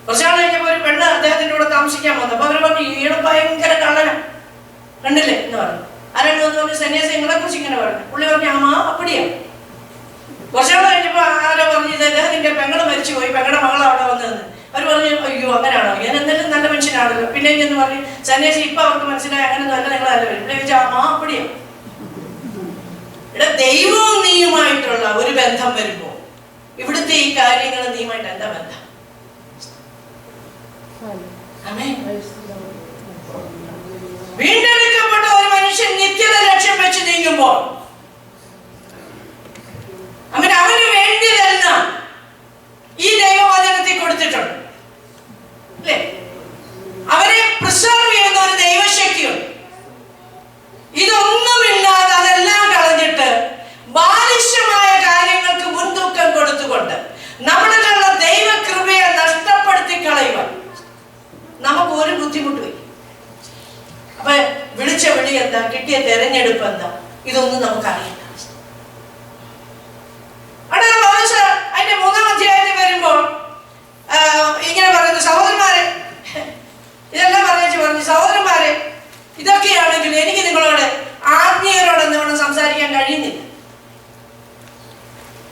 കുറച്ചാൾ കഴിഞ്ഞപ്പോൾ ഒരു പെണ്ണ് അദ്ദേഹത്തിന്റെ കൂടെ താമസിക്കാൻ വന്നു. അപ്പൊ അവര് പറഞ്ഞു ഈയുടെ ഭയങ്കര കള്ളന കണ്ടില്ലേ എന്ന് പറഞ്ഞു. ആരാണ് വന്ന് പറഞ്ഞു സന്യാസി നിങ്ങളെ കുറിച്ച് ഇങ്ങനെ പറഞ്ഞു. പുള്ളി പറഞ്ഞു ആ അപ്പടിയാ. കുറച്ചാൾ കഴിഞ്ഞപ്പോ ആരോ പറഞ്ഞു ഇത് അദ്ദേഹത്തിന്റെ പെങ്ങള് മരിച്ചുപോയി, പെങ്ങളുടെ മകളെ അവിടെ വന്നതെന്ന്. അവർ പറഞ്ഞു അയ്യോ അങ്ങനെയാണോ, ഞാൻ എന്തായാലും നല്ല മനുഷ്യനാണല്ലോ. പിന്നെ എന്ന് പറഞ്ഞു സന്യാസി ഇപ്പൊ അവർക്ക് മനസ്സിലായി അങ്ങനെയൊന്നും അല്ല, നിങ്ങൾ നല്ല വരും. പിന്നെ ചോദിച്ചാൽ ആ അപ്പടിയാ. ഇവിടെ ദൈവവും നീയുമായിട്ടുള്ള ഒരു ബന്ധം വരുമ്പോ ഇവിടുത്തെ ഈ കാര്യങ്ങൾ നീയുമായിട്ട് എന്താ ബന്ധം? വീണ്ടെടുക്കപ്പെട്ട ഒരു മനുഷ്യൻ നിത്യത ലക്ഷ്യം വെച്ച് നീങ്ങുമ്പോൾ അങ്ങനെ അവന് വേണ്ടിയതെല്ലാം ഈ ദൈവവചനത്തിൽ കൊടുത്തിട്ടുണ്ട് അല്ലേ? അവരെ പ്രിസർവ് ചെയ്യുന്ന ഒരു ദൈവശക്തിയുണ്ട്. ഇതൊന്നുമില്ലാതെ അതെല്ലാം കളഞ്ഞിട്ട് ബാലിശമായ കാര്യങ്ങൾക്ക് മുൻതൂക്കം കൊടുത്തുകൊണ്ട് നമ്മളിലുള്ള ദൈവകൃപയെ നഷ്ടപ്പെടുത്തി കളയുവാൻ നമുക്ക് ഒരു ബുദ്ധിമുട്ട് വരും. അപ്പൊ വിളിച്ച വിളി എന്താ, കിട്ടിയ തെരഞ്ഞെടുപ്പ് എന്താ, ഇതൊന്നും നമുക്കറിയില്ല. അതിന്റെ 3-ാം അധ്യായത്തിൽ വരുമ്പോൾ ഇങ്ങനെ പറയുന്നു, സഹോദരന്മാരെ ഇതെല്ലാം പറഞ്ഞു സഹോദരന്മാരെ ഇതൊക്കെയാണെങ്കിൽ എനിക്ക് നിങ്ങളോട് ആത്മീയരോടൊന്നും ഇവിടെ സംസാരിക്കാൻ കഴിയുന്നില്ല.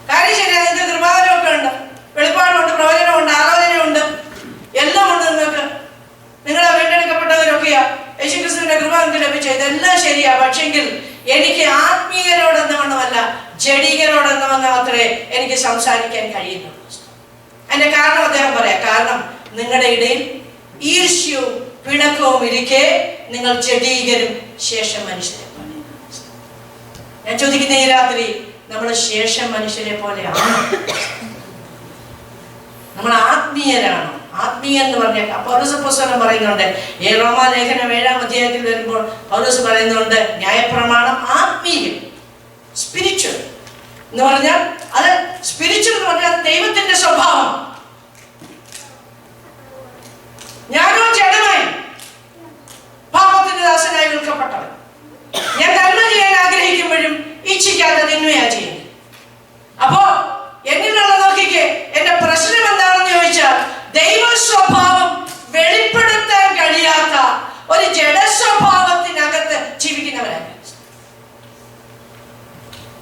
കാര്യം ശരിയാണ്, നിങ്ങൾക്ക് കൃപാവരമൊക്കെ ഉണ്ട്, വെളിപ്പാടുണ്ട്, പ്രവചനമുണ്ട്, ആലോചനയുണ്ട്, എല്ലാം ഉണ്ട്. നിങ്ങളെ വീണ്ടെടുക്കപ്പെട്ടവരൊക്കെയാ യേശുക്രിസ്തുവിന്റെ കൃപ നിങ്ങൾക്ക് ലഭിച്ച ഇതെല്ലാം ശരിയാ. പക്ഷെങ്കിൽ എനിക്ക് ആത്മീയരോടെന്ന് വണ്ണമല്ല ജഡികരോടെന്ന് വന്ന മാത്രമേ എനിക്ക് സംസാരിക്കാൻ കഴിയുന്നുള്ളൂ. അതിന്റെ കാരണം അദ്ദേഹം പറയാം. കാരണം നിങ്ങളുടെ ഇടയിൽ ഈർഷ്യവും പിണക്കവും ഇരിക്കെ നിങ്ങൾ ജഡീകരും ശേഷം മനുഷ്യരെ പോലെ. ഞാൻ ചോദിക്കുന്ന ഈ രാത്രി നമ്മൾ ശേഷം മനുഷ്യരെ പോലെയാണോ? നമ്മൾ ആത്മീയരാണോ? ആത്മീയൻ എന്ന് പറഞ്ഞാൽ പൗലോസ് അപ്പോസ്തലൻ പറയുന്നുണ്ട്, റോമാലേഖനം 7-ാം അധ്യായത്തിൽ വരുമ്പോൾ പൗലോസ് പറയുന്നുണ്ട് ന്യായപ്രമാണം ആത്മീയം, സ്പിരിച്വൽ എന്ന് പറഞ്ഞാൽ അത് സ്പിരിച്വൽ എന്ന് പറഞ്ഞാൽ ദൈവത്തിന്റെ സ്വഭാവം. ഞാനോ ജഡമായി പാപത്തിന്റെ ദാസനായി വിൽക്കപ്പെട്ടവൻ. ഞാൻ നന്മ ചെയ്യാൻ ആഗ്രഹിക്കുമ്പോഴും ഇച്ഛിക്കാതെ തിന്മയാ ചെയ്യുന്നത്. അപ്പോ എന്നിലുള്ള നോക്കിക്കേ, എന്റെ പ്രശ്നം എന്താണെന്ന് ചോദിച്ചാൽ ദൈവ സ്വഭാവം വെളിപ്പെടുത്താൻ കഴിയാത്ത ഒരു ജഡസ്വഭാവത്തിനകത്ത് ജീവിക്കുന്നവരാണ്.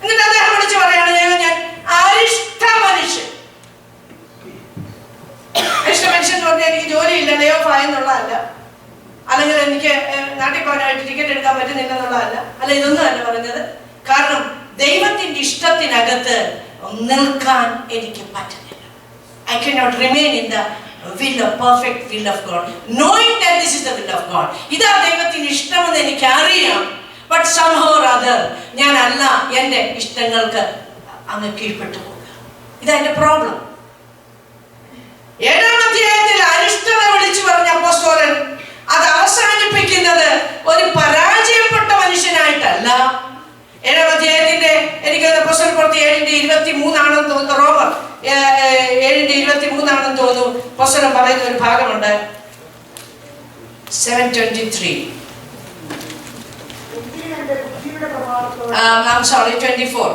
എന്നിട്ട് അദ്ദേഹം വിളിച്ചു പറയാണ് ഞാൻ അരിഷ്ട മനുഷ്യൻ. അരിഷ്ട മനുഷ്യൻ എന്ന് പറഞ്ഞാൽ എനിക്ക് ജോലിയില്ല, ദൈവഭയന്നുള്ളതല്ല, അല്ലെങ്കിൽ എനിക്ക് നാട്ടിൽ പോകാനായിട്ട് ടിക്കറ്റ് എടുക്കാൻ പറ്റുന്നില്ല എന്നുള്ളതല്ല, അല്ല, ഇതൊന്നും അല്ല പറഞ്ഞത്. കാരണം ദൈവത്തിന്റെ ഇഷ്ടത്തിനകത്ത് നിൽക്കാൻ എനിക്ക് പറ്റുന്നില്ല. I cannot remain in the perfect will of God, knowing that this is the will of God. ഇതാ ദൈവത്തിന് ഇഷ്ടമെന്ന് എനിക്ക് അറിയാം. But somehow or other ഞാൻ അല്ല എൻ്റെ ഇഷ്ടങ്ങൾക്ക് അങ്ങ് കീഴ്പ്പെട്ടു പോകുക. ഇതാ എൻ്റെ പ്രോബ്ലം. 7-ാം അധ്യായത്തിൽ അരിഷ്ടത വിളിച്ചു പറഞ്ഞ അപ്പോസ്തലൻ അത് അവസാനിപ്പിക്കുന്നത് ഒരു പരാജയപ്പെട്ട മനുഷ്യനായി അപ്പോസ്തലപ്രവൃത്തി 7:23 തോന്നുന്നു, റോമർ 7:23 തോന്നുന്നു. അപ്പോസ്തലൻ പറയുന്ന ഒരു ഭാഗമുണ്ട്, 7:23. I'm sorry, 24.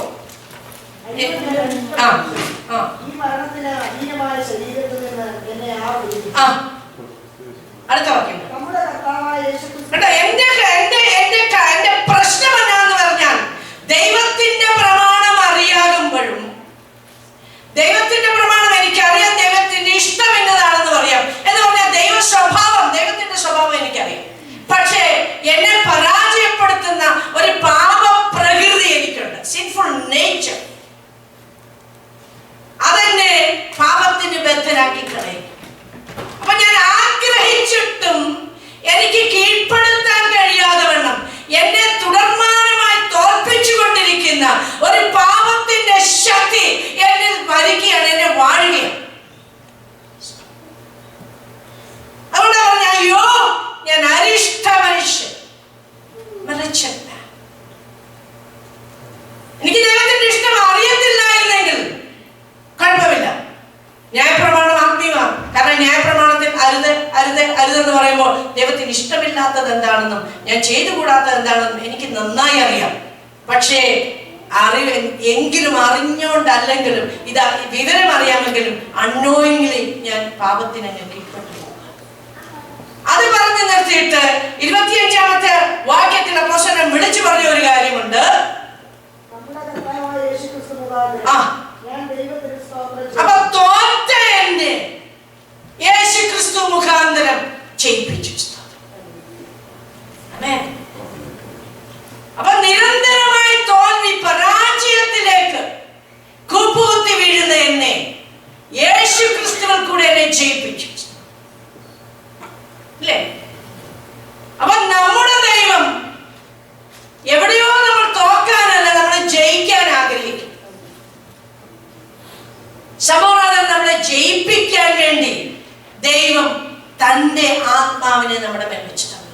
അടുത്ത വാക്യം. എന്റെ പ്രശ്നം എന്നാന്ന് പറഞ്ഞാൽ, ദൈവത്തിന്റെ പ്രമാണം അറിയാകുമ്പോഴും, ദൈവത്തിന്റെ പ്രമാണം എനിക്കറിയാം, ദൈവത്തിന്റെ ഇഷ്ടം എന്നതാണെന്ന് അറിയാം എന്ന് പറഞ്ഞാൽ ദൈവത്തിന്റെ സ്വഭാവം എനിക്കറിയാം. പക്ഷേ എന്നെ പരാജയപ്പെടുത്തുന്ന ഒരു പാപ പ്രകൃതി എനിക്കുണ്ട്, സിൻഫുൾ നേച്ചർ. അതെന്നെ പാപത്തിന് ബദ്ധനാക്കി കളയും. അപ്പൊ ഞാൻ ആഗ്രഹിച്ചിട്ടും എനിക്ക് കീഴ്പ്പെടുത്താൻ കഴിയാതെ വണ്ണം എന്നെ തുടർമാനമായി തോൽപ്പിച്ചുകൊണ്ടിരിക്കുന്ന ഒരു പാപത്തിന്റെ ശക്തി എന്നിൽ വരികയാണ്, എന്നെ വാഴുകയാണ്. അതുകൊണ്ട് പറഞ്ഞ, അയ്യോ ഞാൻ അരിഷ്ട മനുഷ്യൻ, മരിച്ചല്ല. എനിക്ക് ദൈവത്തിന്റെ ഇഷ്ടം അറിയത്തില്ലായിരുന്നെങ്കിൽ കുഴപ്പമില്ല, ന്യായപ്രമാണം ആത്മീയമാണ്. കാരണം ന്യായപ്രമാണത്തിൽ അരുത് അരുത് അരുതെന്ന് പറയുമ്പോൾ ദൈവത്തിന് ഇഷ്ടമില്ലാത്തത് എന്താണെന്നും ഞാൻ ചെയ്തുകൂടാത്തത് എന്താണെന്നും എനിക്ക് നന്നായി അറിയാം. പക്ഷേ എങ്കിലും അറിഞ്ഞോണ്ടല്ലെങ്കിലും, ഇതാ വിവരം അറിയാമെങ്കിലും അൺനോയിങ്ലി ഞാൻ പാപത്തിന് കീഴ്പ്പെട്ടു പോകും. അത് പറഞ്ഞു നിർത്തിയിട്ട് 25-ാമത്തെ വാക്യത്തിൽ അപ്പോസ്തലൻ വിളിച്ചു പറഞ്ഞ ഒരു കാര്യമുണ്ട്. അപ്പൊ തോറ്റ എന്നെ യേശുക്രിസ്തു മുഖാന്തരം ചെയ്യിപ്പിച്ചു. അപ്പൊ നിരന്തരമായി തോൽവി, പരാജയത്തിലേക്ക് കൂപ്പുകുത്തി വീഴുന്ന എന്നെ യേശുക്രിസ്തുവിൽ കൂടെ എന്നെ ജയിപ്പിച്ചു. അല്ലേ? അപ്പൊ നമ്മുടെ ദൈവം എവിടെയോ നമ്മൾ തോക്കാനല്ല, നമ്മളെ ജയിക്കാൻ ആഗ്രഹിക്കും. സമാധാനം നമ്മളെ ജയിപ്പിക്കാൻ വേണ്ടി ദൈവം തന്റെ ആത്മാവിനെ നമ്മുടെ മേൽ വെച്ച് തന്നു.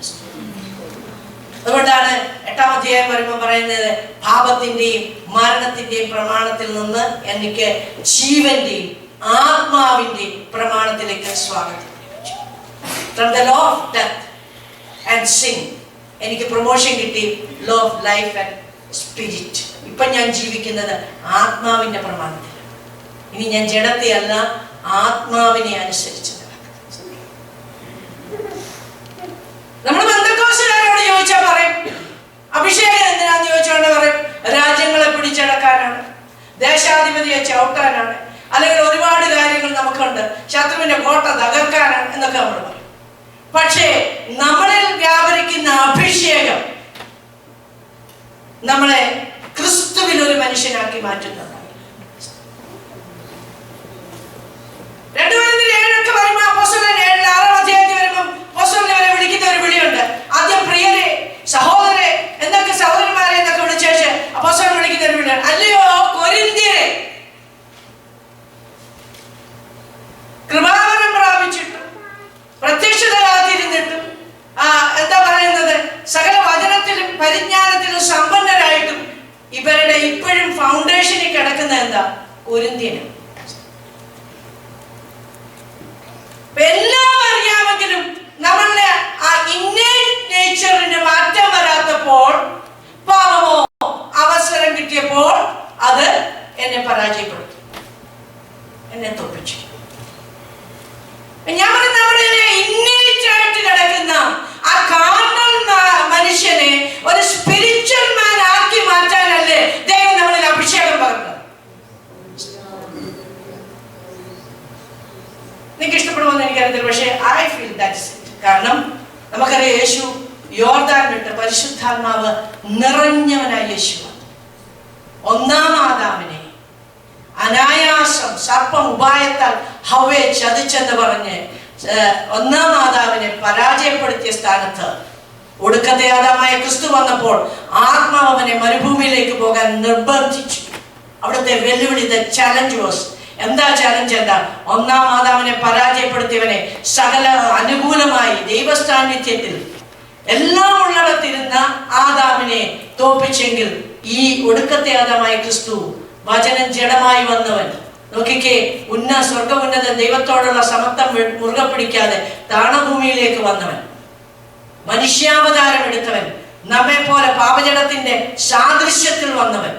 അതുകൊണ്ടാണ് 8-ാം അധ്യായം വരുമ്പോൾ പറയുന്നത്, പാപത്തിന്റെയും മരണത്തിന്റെയും പ്രമാണത്തിൽ നിന്ന് എനിക്ക് ജീവന്റെയും ആത്മാവിന്റെയും പ്രമാണത്തിലേക്ക് സ്വാഗതം. From the law of death and sin എനിക്ക് പ്രൊമോഷൻ കിട്ടി, law of life and spirit. ഇപ്പൊ ഞാൻ ജീവിക്കുന്നത് ആത്മാവിന്റെ പ്രമാണത്തിലാണ്. ഇനി ഞാൻ ജഡത്തെ അല്ല, ആത്മാവിനെ അനുസരിച്ച്. നമ്മൾ ബന്ധക്കോസുകാരോട് ചോദിച്ചാൽ പറയും, അഭിഷേകം എന്തിനാന്ന് ചോദിച്ചോണ്ട് പറയും, രാജ്യങ്ങളെ പിടിച്ചടക്കാനാണ്, ദേശാധിപതിയെ ചവിട്ടാനാണ്, അല്ലെങ്കിൽ ഒരുപാട് കാര്യങ്ങൾ നമുക്കുണ്ട്, ശത്രുവിന്റെ കോട്ട തകർക്കാനാണ് എന്നൊക്കെ നമ്മൾ പറയും. പക്ഷേ നമ്മളിൽ വ്യാപരിക്കുന്ന അഭിഷേകം നമ്മളെ ക്രിസ്തുവിൽ ഒരു മനുഷ്യനാക്കി മാറ്റുന്നതാണ്. 2 കൊരിന്ത്യർ 7 വരുമ്പോൾ അപ്പോസ്തലൻ 6-ാം അധ്യായത്തിൽ വരുമ്പോൾ അപ്പോസ്തലനെ വരെ വിളിക്കുന്ന ഒരു വിളിയുണ്ട്. ആദ്യം പ്രിയരെ, സഹോദരരെ എന്നൊക്കെ, സഹോദരന്മാരെ എന്നൊക്കെ വിളിച്ചേച്ച് അപ്പോസ്തലൻ വിളിക്കുന്ന ഒരു വിളിയാണ്. അല്ലയോ കൊരിന്ത്യരെ, കൃപാവരം പ്രാപിച്ചിട്ടും പ്രത്യക്ഷത കാത്തിരുന്നിട്ടും എന്താ പറയുന്നത്, സകല വചനത്തിലും പരിജ്ഞാനത്തിലും സമ്പന്നരായിട്ടും ഇവരുടെ ഇപ്പോഴും ഫൗണ്ടേഷനിൽ കിടക്കുന്ന എന്താ, കൊരിന്ത്യനാണ്. എല്ലാം അറിയാമെങ്കിലും നമ്മളുടെ ആ ഇന്നേറ്റ് നേച്ചറിന് മാറ്റം വരാത്തപ്പോൾ, പാപമോ അവസരം കിട്ടിയപ്പോൾ അത് എന്നെ പരാജയപ്പെടുത്തി, എന്നെ തോൽപ്പിച്ചു. ഞാൻ നമ്മുടെ ഇന്നേറ്റ് ആയിട്ട് കിടക്കുന്ന ആ കാർണൽ മനുഷ്യനെ ഒരു സ്പിരിച്വൽ മാൻ ആക്കി മാറ്റാനല്ലേ ദൈവം നമ്മളിൽ അഭിഷേകം പകർന്നത്. നിങ്ങൾക്ക് ഇഷ്ടപ്പെടുമെന്ന് എനിക്കറിയത്തില്ല, പക്ഷേ ഐ ഫീൽ ദാറ്റ്സ് ഇറ്റ്. കാരണം നമുക്കറിയാം, യേശു യോർദാൻ വിട്ട് പരിശുദ്ധാത്മാവ് നിറഞ്ഞവനായ യേശുവാണ്. 1-ാം ആദാമിനെ അനായാസം സർപ്പം ഉപായത്താൽ ഹവ്വയെ ചതിച്ചെന്ന് പറഞ്ഞ് 1-ാം ആദാമിനെ പരാജയപ്പെടുത്തിയ സ്ഥാനത്ത് ഒടുക്കത്തെ ആദാമായ ക്രിസ്തു വന്നപ്പോൾ ആത്മാവ് അവനെ മരുഭൂമിയിലേക്ക് പോകാൻ നിർബന്ധിച്ചു. അവിടുത്തെ വെല്ലുവിളി, ദ ചാലഞ്ച് വാസ്, എന്താ ചാലഞ്ച്? എന്താ? 1-ാം ആദാമിനെ പരാജയപ്പെടുത്തിയവനെ സകല അനുകൂലമായി ദൈവസാന്നിധ്യത്തിൽ എല്ലാം ഉള്ളിടത്തിരുന്ന ആദാമിനെ തോൽപ്പിച്ചെങ്കിൽ ഈ ഒടുക്കത്തെ ആദാമായ ക്രിസ്തു വചനം ജഡമായി വന്നവൻ. നോക്കിക്കേ, സ്വർഗോന്നത ദൈവത്തോടുള്ള സമത്വം മുറുകെ പിടിക്കാതെ താണഭൂമിയിലേക്ക് വന്നവൻ, മനുഷ്യാവതാരം എടുത്തവൻ, നമ്മെ പോലെ പാപജടത്തിന്റെ സാദൃശ്യത്തിൽ വന്നവൻ,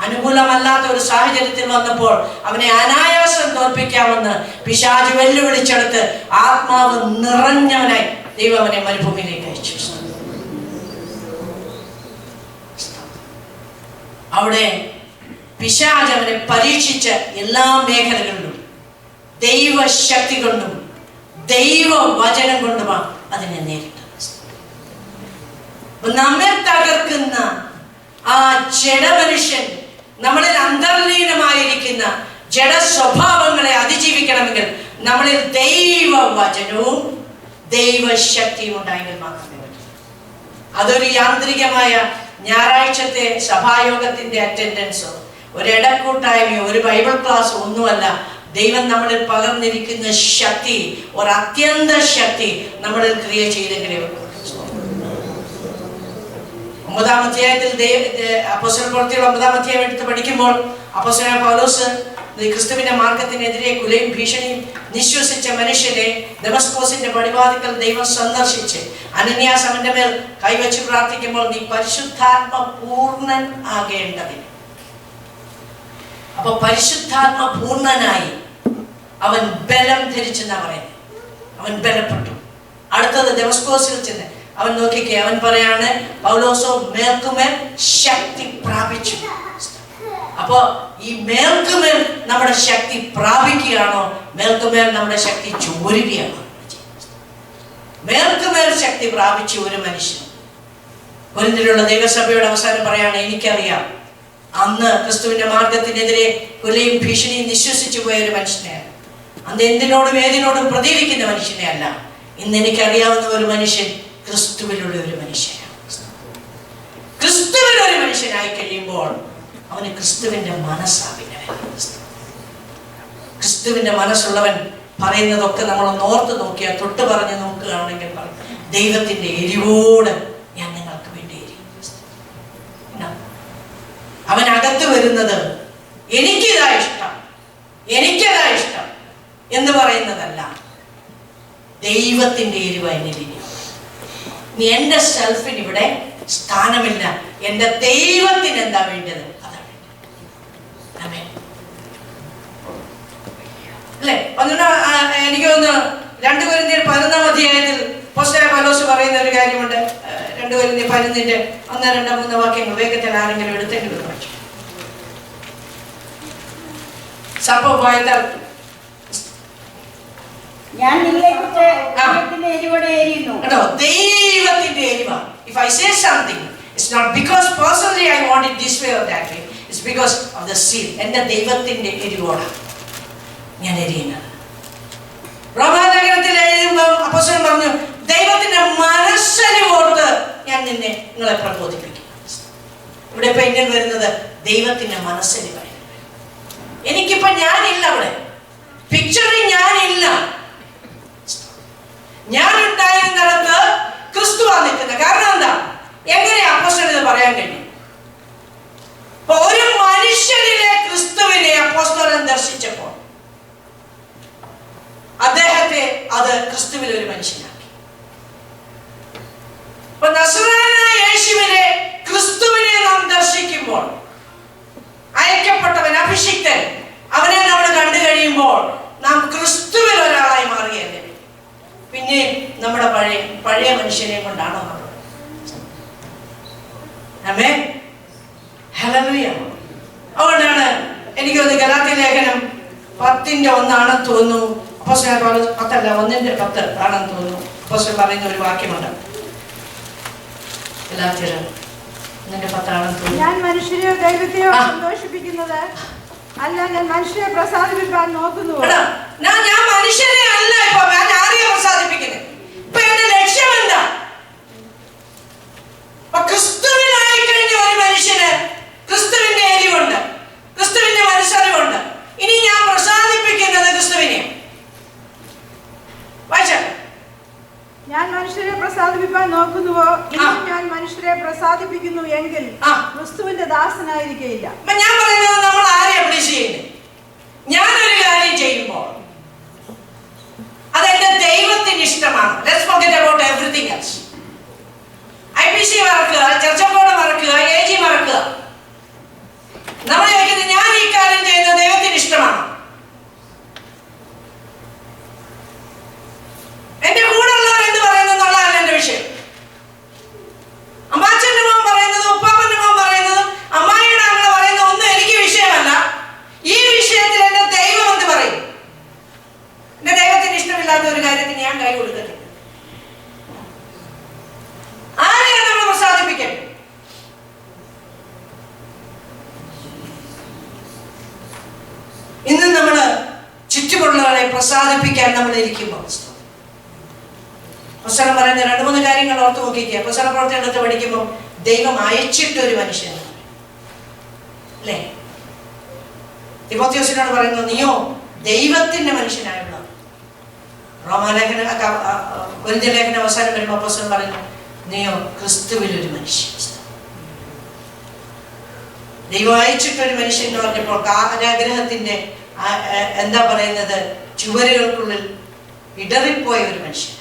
അനുകൂലമല്ലാത്ത ഒരു സാഹചര്യത്തിൽ വന്നപ്പോൾ അവനെ അനായാസം തോൽപ്പിക്കാമെന്ന് പിശാച് വെല്ലുവിളിച്ചെടുത്ത് ആത്മാവ് നിറഞ്ഞവനായി ദൈവം അവനെ മരുഭൂമിയിലേക്ക് അയച്ചു. അവിടെ പിശാച് അവനെ പരീക്ഷിച്ച എല്ലാ മേഖലകളിലും ദൈവശക്തി കൊണ്ടും ദൈവവചനം കൊണ്ടുമാണ് അതിനെ നേരിട്ടത്. നമ്മെ തകർക്കുന്ന ആ ജഡമനുഷ്യൻ, നമ്മളിൽ അന്തർലീനമായിരിക്കുന്ന ജഡ സ്വഭാവങ്ങളെ അതിജീവിക്കണമെങ്കിൽ നമ്മളിൽ ദൈവവചനവും ദൈവശക്തിയും ഉണ്ടായെങ്കിൽ മാത്രമേ പറ്റൂ. അതൊരു യാന്ത്രികമായ ഞായറാഴ്ചത്തെ സഭായോഗത്തിന്റെ അറ്റൻഡൻസോ ഒരു ഇടക്കൂട്ടായ്മയോ ഒരു ബൈബിൾ ക്ലാസ്സോ ഒന്നുമല്ല. ദൈവം നമ്മളിൽ പകർന്നിരിക്കുന്ന ശക്തി, ഒരു അത്യന്ത ശക്തി നമ്മളിൽ ക്രിയ ചെയ്തെങ്കിലേ ഉള്ളൂ. 9-ാം അധ്യായത്തിൽ അപ്പോസ്തല പ്രവൃത്തികൾ 9-ാം അധ്യായം എടുത്ത് പഠിക്കുമ്പോൾ അപ്പോസ്തലനായ പൗലോസ് ക്രിസ്തുവിന്റെ മാർഗത്തിനെതിരെ കുലയും ഭീഷണിയും നിശ്വസിച്ച മനുഷ്യനെ ദമസ്കോസിന്റെ പടിവാതിക്കൽ ദൈവം സന്ദർശിച്ച് അനന്യാസ് അവന്റെ മേൽ കൈവച്ച് പ്രാർത്ഥിക്കുമ്പോൾ നീ പരിശുദ്ധാത്മ പൂർണ്ണൻ ആകേണ്ടതിന്. അപ്പൊ പരിശുദ്ധാത്മ പൂർണ്ണനായി അവൻ ബലം ധരിച്ചെന്നാ പറയുന്നത്. അവൻ ബലപ്പെട്ടു. അടുത്തത് ദമസ്കോസിൽ ചെന്ന് അവൻ നോക്കിക്കേ, അവൻ പറയാണ് പൗലോസോ മേൽക്കുമേൽ ശക്തി പ്രാപിച്ചു. അപ്പോ ഈ മേൽക്കുമേൽ നമ്മുടെ ശക്തി പ്രാപിക്കുകയാണോ, മേൽക്കുമേൽ നമ്മുടെ ശക്തി ചോരുകയാണോ? മേൽക്കുമേൽ ശക്തി പ്രാപിച്ചു ഒരു മനുഷ്യൻ. കൊരിന്തിലുള്ള ദൈവസഭയുടെ അവസാനം പറയാണ്, എനിക്കറിയാം അന്ന് ക്രിസ്തുവിന്റെ മാർഗത്തിനെതിരെ കൊലയും ഭീഷണിയും നിശ്വസിച്ചു പോയ ഒരു മനുഷ്യനെയാണ്. അന്ന് എന്തിനോടും ഏതിനോടും പ്രതികരിക്കുന്ന മനുഷ്യനെ അല്ല. ഇന്ന് എനിക്കറിയാവുന്ന ഒരു മനുഷ്യൻ ക്രിസ്തുവിലുള്ള ഒരു മനുഷ്യനാണ്. ക്രിസ്തുവിലൊരു മനുഷ്യനായി കഴിയുമ്പോൾ അവന് ക്രിസ്തുവിന്റെ മനസ്സാവില്ല. ക്രിസ്തുവിന്റെ മനസ്സുള്ളവൻ പറയുന്നതൊക്കെ നമ്മളൊന്ന് ഓർത്ത് നോക്കിയാൽ, തൊട്ട് പറഞ്ഞ് നോക്കുകയാണെങ്കിൽ പറയും, ദൈവത്തിന്റെ എരിവോട് ഞാൻ നിങ്ങൾക്ക് വേണ്ടി എരിയും. അവൻ അകത്ത് വരുന്നത് എനിക്കിതാ ഇഷ്ടം, എനിക്കതാ ഇഷ്ടം എന്ന് പറയുന്നതല്ല, ദൈവത്തിന്റെ എരിവ് എന്നിലിരിക്കും. നീ എന്റെ സെൽഫിന് ഇവിടെ സ്ഥാനമില്ല, എന്റെ ദൈവത്തിന് എന്താ വേണ്ടത് അതാണ്. അല്ലേ? എനിക്ക് തോന്നുന്നു 2 കൊരിന്ത്യർ 11-ാം അധ്യായത്തിൽ അപ്പോസ്തലനായ പൗലോസ് പറയുന്ന ഒരു കാര്യമുണ്ട്. 2 കൊരിന്ത്യർ 11-ന്റെ 1, 2, 3 വാക്യങ്ങൾ വേഗത്തിൽ ആരെങ്കിലും എടുത്തെങ്കിലും വായിച്ചു. സംഭവം പോയത് ഞാൻ നിങ്ങളെക്കുറിച്ച് ദൈവത്തിന്റെ എരിവോടെ എരിയുന്നു. ദൈവത്തിന്റെ എരിവ. If I say something, it's not because personally I want it this way or that way. It's because of the seal. എന്റെ ദൈവത്തിന്റെ എരിവോടാണ് ഞാൻ എരിയുന്നത്. റോമാലേഖനത്തിൽ എഴുതുമ്പോൾ അപ്പോസ്തലൻ പറഞ്ഞു, ദൈവത്തിന്റെ മനസ്സലിവോർത്ത് ഞാൻ നിങ്ങളെ പ്രബോധിപ്പിക്കും. ഇവിടെ ഇപ്പൊ ഇങ്ങനെ വരുന്നത് ദൈവത്തിന്റെ മനസ്സലിവാണ്. എനിക്കിപ്പോ ഞാനില്ല, അവിടെ പിക്ചറിൽ ഞാനില്ല. ഞാൻ ഉണ്ടായിരുന്നിടത്ത് ക്രിസ്തുവാ നിൽക്കുന്നത്. കാരണം എന്താ? എങ്ങനെയാ അപ്പോസ്തലൻ ഇത് പറയാൻ കഴിയും? ഒരു മനുഷ്യനിലെ ക്രിസ്തുവിനെ അപ്പോസ്തലൻ ദർശിച്ചപ്പോൾ അദ്ദേഹത്തെ അത് ക്രിസ്തുവിൽ ഒരു മനുഷ്യനാക്കി. ഇപ്പൊ നസറായനായ യേശുവിനെ ക്രിസ്തുവിനെ നാം ദർശിക്കുമ്പോൾ, അയക്കപ്പെട്ടവൻ, അഭിഷിക്തൻ, അവനെ നമ്മൾ കണ്ടു കഴിയുമ്പോൾ നാം ക്രിസ്തുവിൽ ഒരാളായി മാറുകയല്ലേ. പിന്നെ നമ്മുടെ പഴയ മനുഷ്യനെ കൊണ്ടാണോ നമ്മൾ? ആമേൻ, ഹല്ലേലൂയ. അതുകൊണ്ടാണ് എനിക്ക് തോന്നുന്നു ഗലാത്യ ലേഖനം 10-1 ആണെന്ന് തോന്നുന്നു. അപ്പോസ്തലൻ പൗലോസ് 10 അല്ല 1-10 ആണെന്ന് തോന്നുന്നു. അപ്പോസ്തലൻ പറയുന്ന ഒരു വാക്യമുണ്ട്, ഗലാത്യർ 1-10 ആണെന്ന് തോന്നുന്നു. ഞാൻ മനുഷ്യരെയോ ദൈവത്തെയോ സന്തോഷിപ്പിക്കുന്നത് അല്ല, ഞാൻ മനുഷ്യരെ പ്രസാദിപ്പിക്കാൻ നോക്കുന്നു. ഞാൻ മനുഷ്യനെ അല്ല, ഇപ്പൊ ഞാൻ ആരെയാ പ്രസാദിപ്പിക്കുന്നത്? ഇപ്പൊ എന്റെ ലക്ഷ്യം എന്താ? ക്രിസ്തുവിനായി കഴിഞ്ഞ ഒരു മനുഷ്യന് ക്രിസ്തുവിന്റെ എരിവുണ്ട്, ക്രിസ്തുവിന്റെ മനസ്സറിവുണ്ട്. ഇനി ഞാൻ പ്രസാദിപ്പിക്കുന്നത് ക്രിസ്തുവിനെ. ഞാൻ മനുഷ്യരെ പ്രസാദിപ്പിക്കാൻ നോക്കുന്നു. ഓർക്കുന്നുവോ, ഇന്നും ഞാൻ മനുഷ്യരെ പ്രസാദിപ്പിക്കുന്നു എങ്കിൽ ക്രിസ്തുവിന്റെ ദാസനായിരിക്കയില്ല. ഞാൻ പറയുന്നത് നമ്മൾ ആരെ അപ്രീഷിയേറ്റ് ചെയ്യുന്നത്? ഞാനൊരു കാര്യം ചെയ്യുമ്പോൾ അതെന്റെ ദൈവത്തിന് ഇഷ്ടമാണ്. Let's forget about everything else. IPC മറക്കുക, ചർച്ച ബോർഡ് മറക്കുക, AG മറക്കുക. നമ്മൾ ചോദിക്കുന്നത് ഞാൻ ഈ കാര്യം ചെയ്യുന്നത് ദൈവത്തിന് ഇഷ്ടമാണ്. എന്റെ കൂടെ ഉള്ളവർ എന്ത് പറയുന്നു എന്നുള്ളതല്ല എന്റെ വിഷയം. അമ്മാച്ചന്റെ മോൻ പറയുന്നത്, ഉപ്പാപ്പന്റെ മോൻ പറയുന്നത്, അമ്മായിയുടെ അങ്ങനെ പറയുന്നത് ഒന്നും എനിക്ക് വിഷയമല്ല. ഈ വിഷയത്തിൽ എന്റെ ദൈവം എന്ത് പറയും? എന്റെ ദൈവത്തിന് ഇഷ്ടമില്ലാത്ത ഒരു കാര്യത്തിന് ഞാൻ കൈ കൊടുക്കത്തില്ല. ആരെയാണ് നമ്മൾ പ്രസാദിപ്പിക്കേണ്ടത്? ഇന്ന് നമ്മള് ചുറ്റുമുള്ളവരെ പ്രസാദിപ്പിക്കാൻ നമ്മൾ ഇരിക്കുമ്പോൾ പുസ്തകം പറയുന്ന 2-3 കാര്യങ്ങൾ ഓർത്ത് നോക്കിക്കുക. പുസ്തക പ്രവർത്തനത്തെ പഠിക്കുമ്പോൾ ദൈവം അയച്ചിട്ടൊരു മനുഷ്യൻ അല്ലേ? തിമോഥെയോസിനോട് പറയുന്നു, നീയോ ദൈവത്തിന്റെ മനുഷ്യനായുള്ള. റോമാലേഖന കൊരിന്ത്യലേഖന അവസാനം വരുമ്പോൾ അപ്പോസ്തലൻ പറയുന്നു, നീയോ ക്രിസ്തുവിലൊരു മനുഷ്യൻ. ദൈവം അയച്ചിട്ടൊരു മനുഷ്യൻ എന്ന് പറഞ്ഞപ്പോൾ കാരാഗ്രഹത്തിന്റെ എന്താ പറയുന്നത്, ചുവരുകൾക്കുള്ളിൽ ഇടറിപ്പോയ ഒരു മനുഷ്യൻ.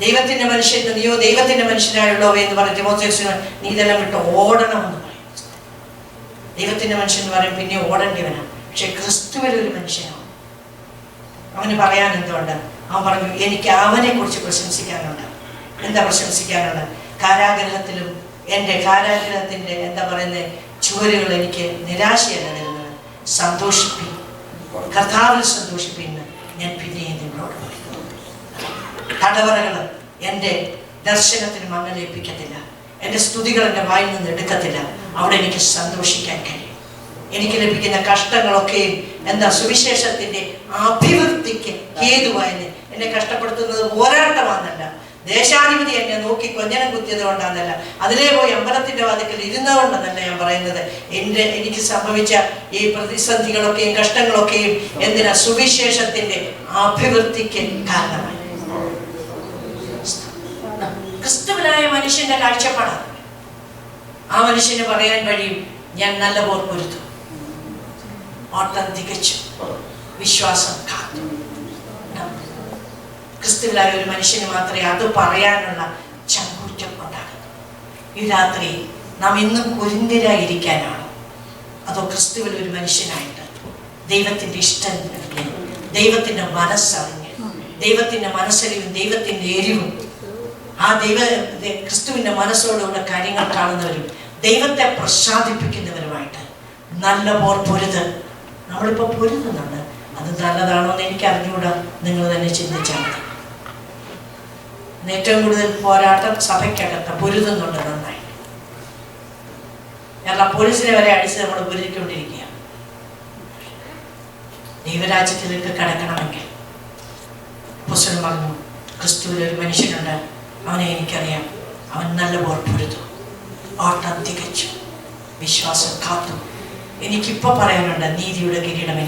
ദൈവത്തിന്റെ മനുഷ്യൻ, നീയോ ദൈവത്തിന്റെ മനുഷ്യനായുള്ളോ എന്ന് പറയും തിമോഥെയോസിന്, നീ ഇതെല്ലാം വിട്ട് ഓടണമെന്ന് പറയും. ദൈവത്തിന്റെ മനുഷ്യൻ എന്ന് പറയും പിന്നെ ഓടേണ്ടിവനാണ്. പക്ഷെ ക്രിസ്തുവിലൊരു മനുഷ്യനാണ്. അവന് പറയാൻ എന്തുകൊണ്ട്? അവൻ പറഞ്ഞു, എനിക്ക് അവനെ കുറിച്ച് പ്രശംസിക്കാനുണ്ട്. എന്താ പ്രശംസിക്കാനുണ്ട്? കാരാഗ്രഹത്തിലും എൻ്റെ കാരാഗ്രഹത്തിന്റെ എന്താ പറയുന്നത് ചുവരുകൾ എനിക്ക് നിരാശയല്ല തരുന്നത്, സന്തോഷിപ്പിൻ, കർത്താവിൽ സന്തോഷിപ്പിന്ന് ഞാൻ പിന്നെയും നിങ്ങളോട് പറയുന്നു. തടവറകൾ എൻ്റെ ദർശനത്തിന് മങ്ങലേൽപ്പിക്കത്തില്ല, എൻ്റെ സ്തുതികൾ എൻ്റെ വായിൽ നിന്ന് എടുക്കത്തില്ല. അവിടെ എനിക്ക് സന്തോഷിക്കാൻ കഴിയും. എനിക്ക് ലഭിക്കുന്ന കഷ്ടങ്ങളൊക്കെയും എന്താ സുവിശേഷത്തിന്റെ അഭിവൃദ്ധിക്ക് ഹേതുവായെന്ന്. എന്നെ കഷ്ടപ്പെടുത്തുന്നത് പോരാട്ടമാണെന്നല്ല, ദേശാധിപതി എന്നെ നോക്കി കൊഞ്ഞനം കുത്തിയത് കൊണ്ടാണെന്നല്ല, അതിലേ പോയി അമ്പലത്തിന്റെ വാതിക്കൽ ഇരുന്നതുകൊണ്ടെന്നല്ല ഞാൻ പറയുന്നത്. എനിക്ക് സംഭവിച്ച ഈ പ്രതിസന്ധികളൊക്കെയും കഷ്ടങ്ങളൊക്കെയും എന്തിനാ? സുവിശേഷത്തിന്റെ അഭിവൃദ്ധിക്ക് കാരണമായി. ക്രിസ്തുവിനായ മനുഷ്യന്റെ കാഴ്ചപ്പാടാണ്. ആ മനുഷ്യന് പറയാൻ കഴിയും, ഞാൻ നല്ല പോർ പൊരുത്തു, ഓട്ടം തികച്ചു, വിശ്വാസം കാത്തു. ക്രിസ്തുവിലായ ഒരു മനുഷ്യന് മാത്രമേ അത് പറയാനുള്ള ചങ്കൂറ്റം ഉണ്ടാകുന്നു. ഈ രാത്രി നാം ഇന്നും കുരിന്തിരായിരിക്കാനാണോ, അതോ ക്രിസ്തുവിൽ ഒരു മനുഷ്യനായിട്ട് ദൈവത്തിന്റെ ഇഷ്ടം നൽകി, ദൈവത്തിന്റെ മനസ്സറിഞ്ഞ്, ദൈവത്തിന്റെ മനസ്സറിവും ദൈവത്തിന്റെ എരിവും ആ ക്രിസ്തുവിന്റെ മനസ്സോടുകൂടെ കാര്യങ്ങൾ കാണുന്നവരും ദൈവത്തെ പ്രസാദിപ്പിക്കുന്നവരുമായിട്ട് നല്ല പോർ പൊരുത്. നമ്മളിപ്പോ പൊരുതുന്നുണ്ട്, അത് നല്ലതാണോ എന്ന് എനിക്ക് അറിഞ്ഞുകൂടാ. നിങ്ങൾ തന്നെ ചിന്തിച്ചാൽ മതി. ഏറ്റവും കൂടുതൽ പോരാട്ടം സഭയ്ക്കകത്ത് പൊരുതുന്നുണ്ട് നന്നായി. കാരണം പോലീസിനെ വരെ അടിച്ച് നമ്മൾ പൊരുതിക്കൊണ്ടിരിക്കുക. ദൈവരാജ്യത്തിലേക്ക് കടക്കണമെങ്കിൽ പുസ്തകം പറഞ്ഞു, ക്രിസ്തുവിൽ ഒരു മനുഷ്യനുണ്ട്, അവനെ എനിക്കറിയാം, അവൻ നല്ല പോർ പൊരുതു, ഓട്ടം തികച്ചു, വിശ്വാസം കാത്തു. എനിക്കിപ്പോൾ പറയാനുണ്ട്, നീതിയുടെ കിരീടം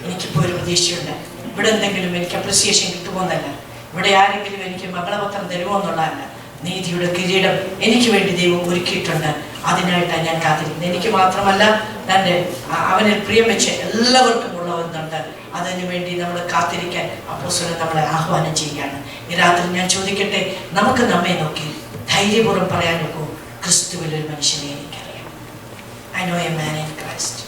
എനിക്കിപ്പോൾ ഒരു പ്രതീക്ഷയുണ്ട്. ഇവിടെ എന്തെങ്കിലും എനിക്ക് അപ്രിസിയേഷൻ കിട്ടുമോന്നല്ല, ഇവിടെ ആരെങ്കിലും എനിക്ക് മംഗളപത്രം തരുമോ എന്നുള്ളതല്ല. നീതിയുടെ കിരീടം എനിക്ക് വേണ്ടി ദൈവം ഒരുക്കിയിട്ടുണ്ട്. അതിനായിട്ടാണ് ഞാൻ കാത്തിരിക്കുന്നത്. എനിക്ക് മാത്രമല്ല, തൻ്റെ അവനെ പ്രിയം വെച്ച് എല്ലാവർക്കും ഉള്ളവരുന്നുണ്ട്. അതിനു വേണ്ടി നമ്മൾ കാത്തിരിക്കാൻ അപ്പോസ്തലൻ നമ്മളെ ആഹ്വാനം ചെയ്യുകയാണ്. ഈ രാത്രി ഞാൻ ചോദിക്കട്ടെ, നമുക്ക് നമ്മെ നോക്കി ധൈര്യപൂർവ്വം പറയാൻ നോക്കൂ, ക്രിസ്തുവിൽ ഒരു മനുഷ്യനെ എനിക്കറിയാം. I know a man in Christ.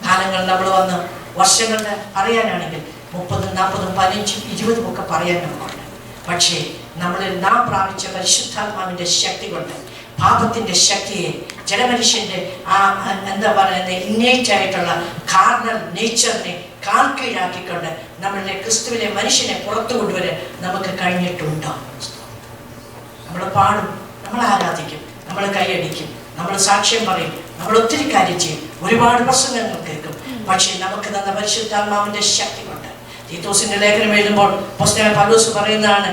കാലങ്ങൾ നമ്മൾ വന്ന് വർഷങ്ങളുടെ പറയാനാണെങ്കിൽ 30, 40, 15, 20 ഒക്കെ പറയാൻ നമുക്കുണ്ട്. പക്ഷേ നമ്മളിൽ നാം പ്രാപിച്ച പരിശുദ്ധാത്മാവിന്റെ ശക്തി കൊണ്ട് പാപത്തിന്റെ ശക്തിയെ, ജഡമനുഷ്യന്റെ ആ എന്താ പറയുന്നത് ഇന്നേറ്റ് ആയിട്ടുള്ള കാർണൽ നേച്ചറിനെ കാൽക്കീഴാക്കിക്കൊണ്ട് നമ്മളുടെ ക്രിസ്തുവിലെ മനുഷ്യനെ പുറത്തു കൊണ്ടുവരാൻ നമുക്ക് കഴിഞ്ഞിട്ടുണ്ടോ? നമ്മൾ പാടും, നമ്മൾ ആരാധിക്കും, നമ്മൾ കൈയടിക്കും, നമ്മൾ സാക്ഷ്യം പറയും, നമ്മൾ ഒത്തിരി കാര്യം ചെയ്യും, ഒരുപാട് പ്രസംഗങ്ങൾ കേൾക്കും. പക്ഷേ നമുക്ക് തന്ന പരിശുദ്ധാത്മാവിന്റെ ശക്തി കൊണ്ട് തീത്തോസിന്റെ ലേഖനം എഴുതുമ്പോൾ അപ്പോസ്തലൻ പൗലോസ് പറയുന്നതാണ്,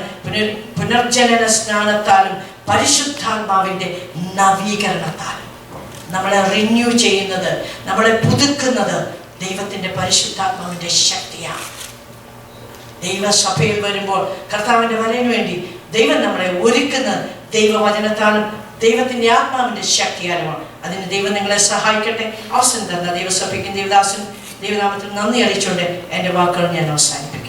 പുനർജനന സ്നാനത്താലും പരിശുദ്ധാത്മാവിന്റെ നവീകരണത്താലും നമ്മളെ റിന്യൂ ചെയ്യുന്നത്, നമ്മളെ പുതുക്കുന്നത് ദൈവത്തിന്റെ പരിശുദ്ധാത്മാവിന്റെ ശക്തിയാണ്. ദൈവസഭയിൽ വരുമ്പോൾ കർത്താവിൻ്റെ വരവിന് വേണ്ടി ദൈവം നമ്മളെ ഒരുക്കുന്ന ദൈവവചനത്താലും ദൈവത്തിൻ്റെ ആത്മാവിൻ്റെ ശക്തിയാലുമാണ്. അതിന് ദൈവം നിങ്ങളെ സഹായിക്കട്ടെ. അവസരം തന്ന ദൈവസഭയ്ക്കും ദൈവദാസനും ദൈവനാമത്തിൽ നന്ദി അറിയിച്ചുകൊണ്ട് എൻ്റെ വാക്കുകൾ ഞാൻ അവസാനിപ്പിക്കും.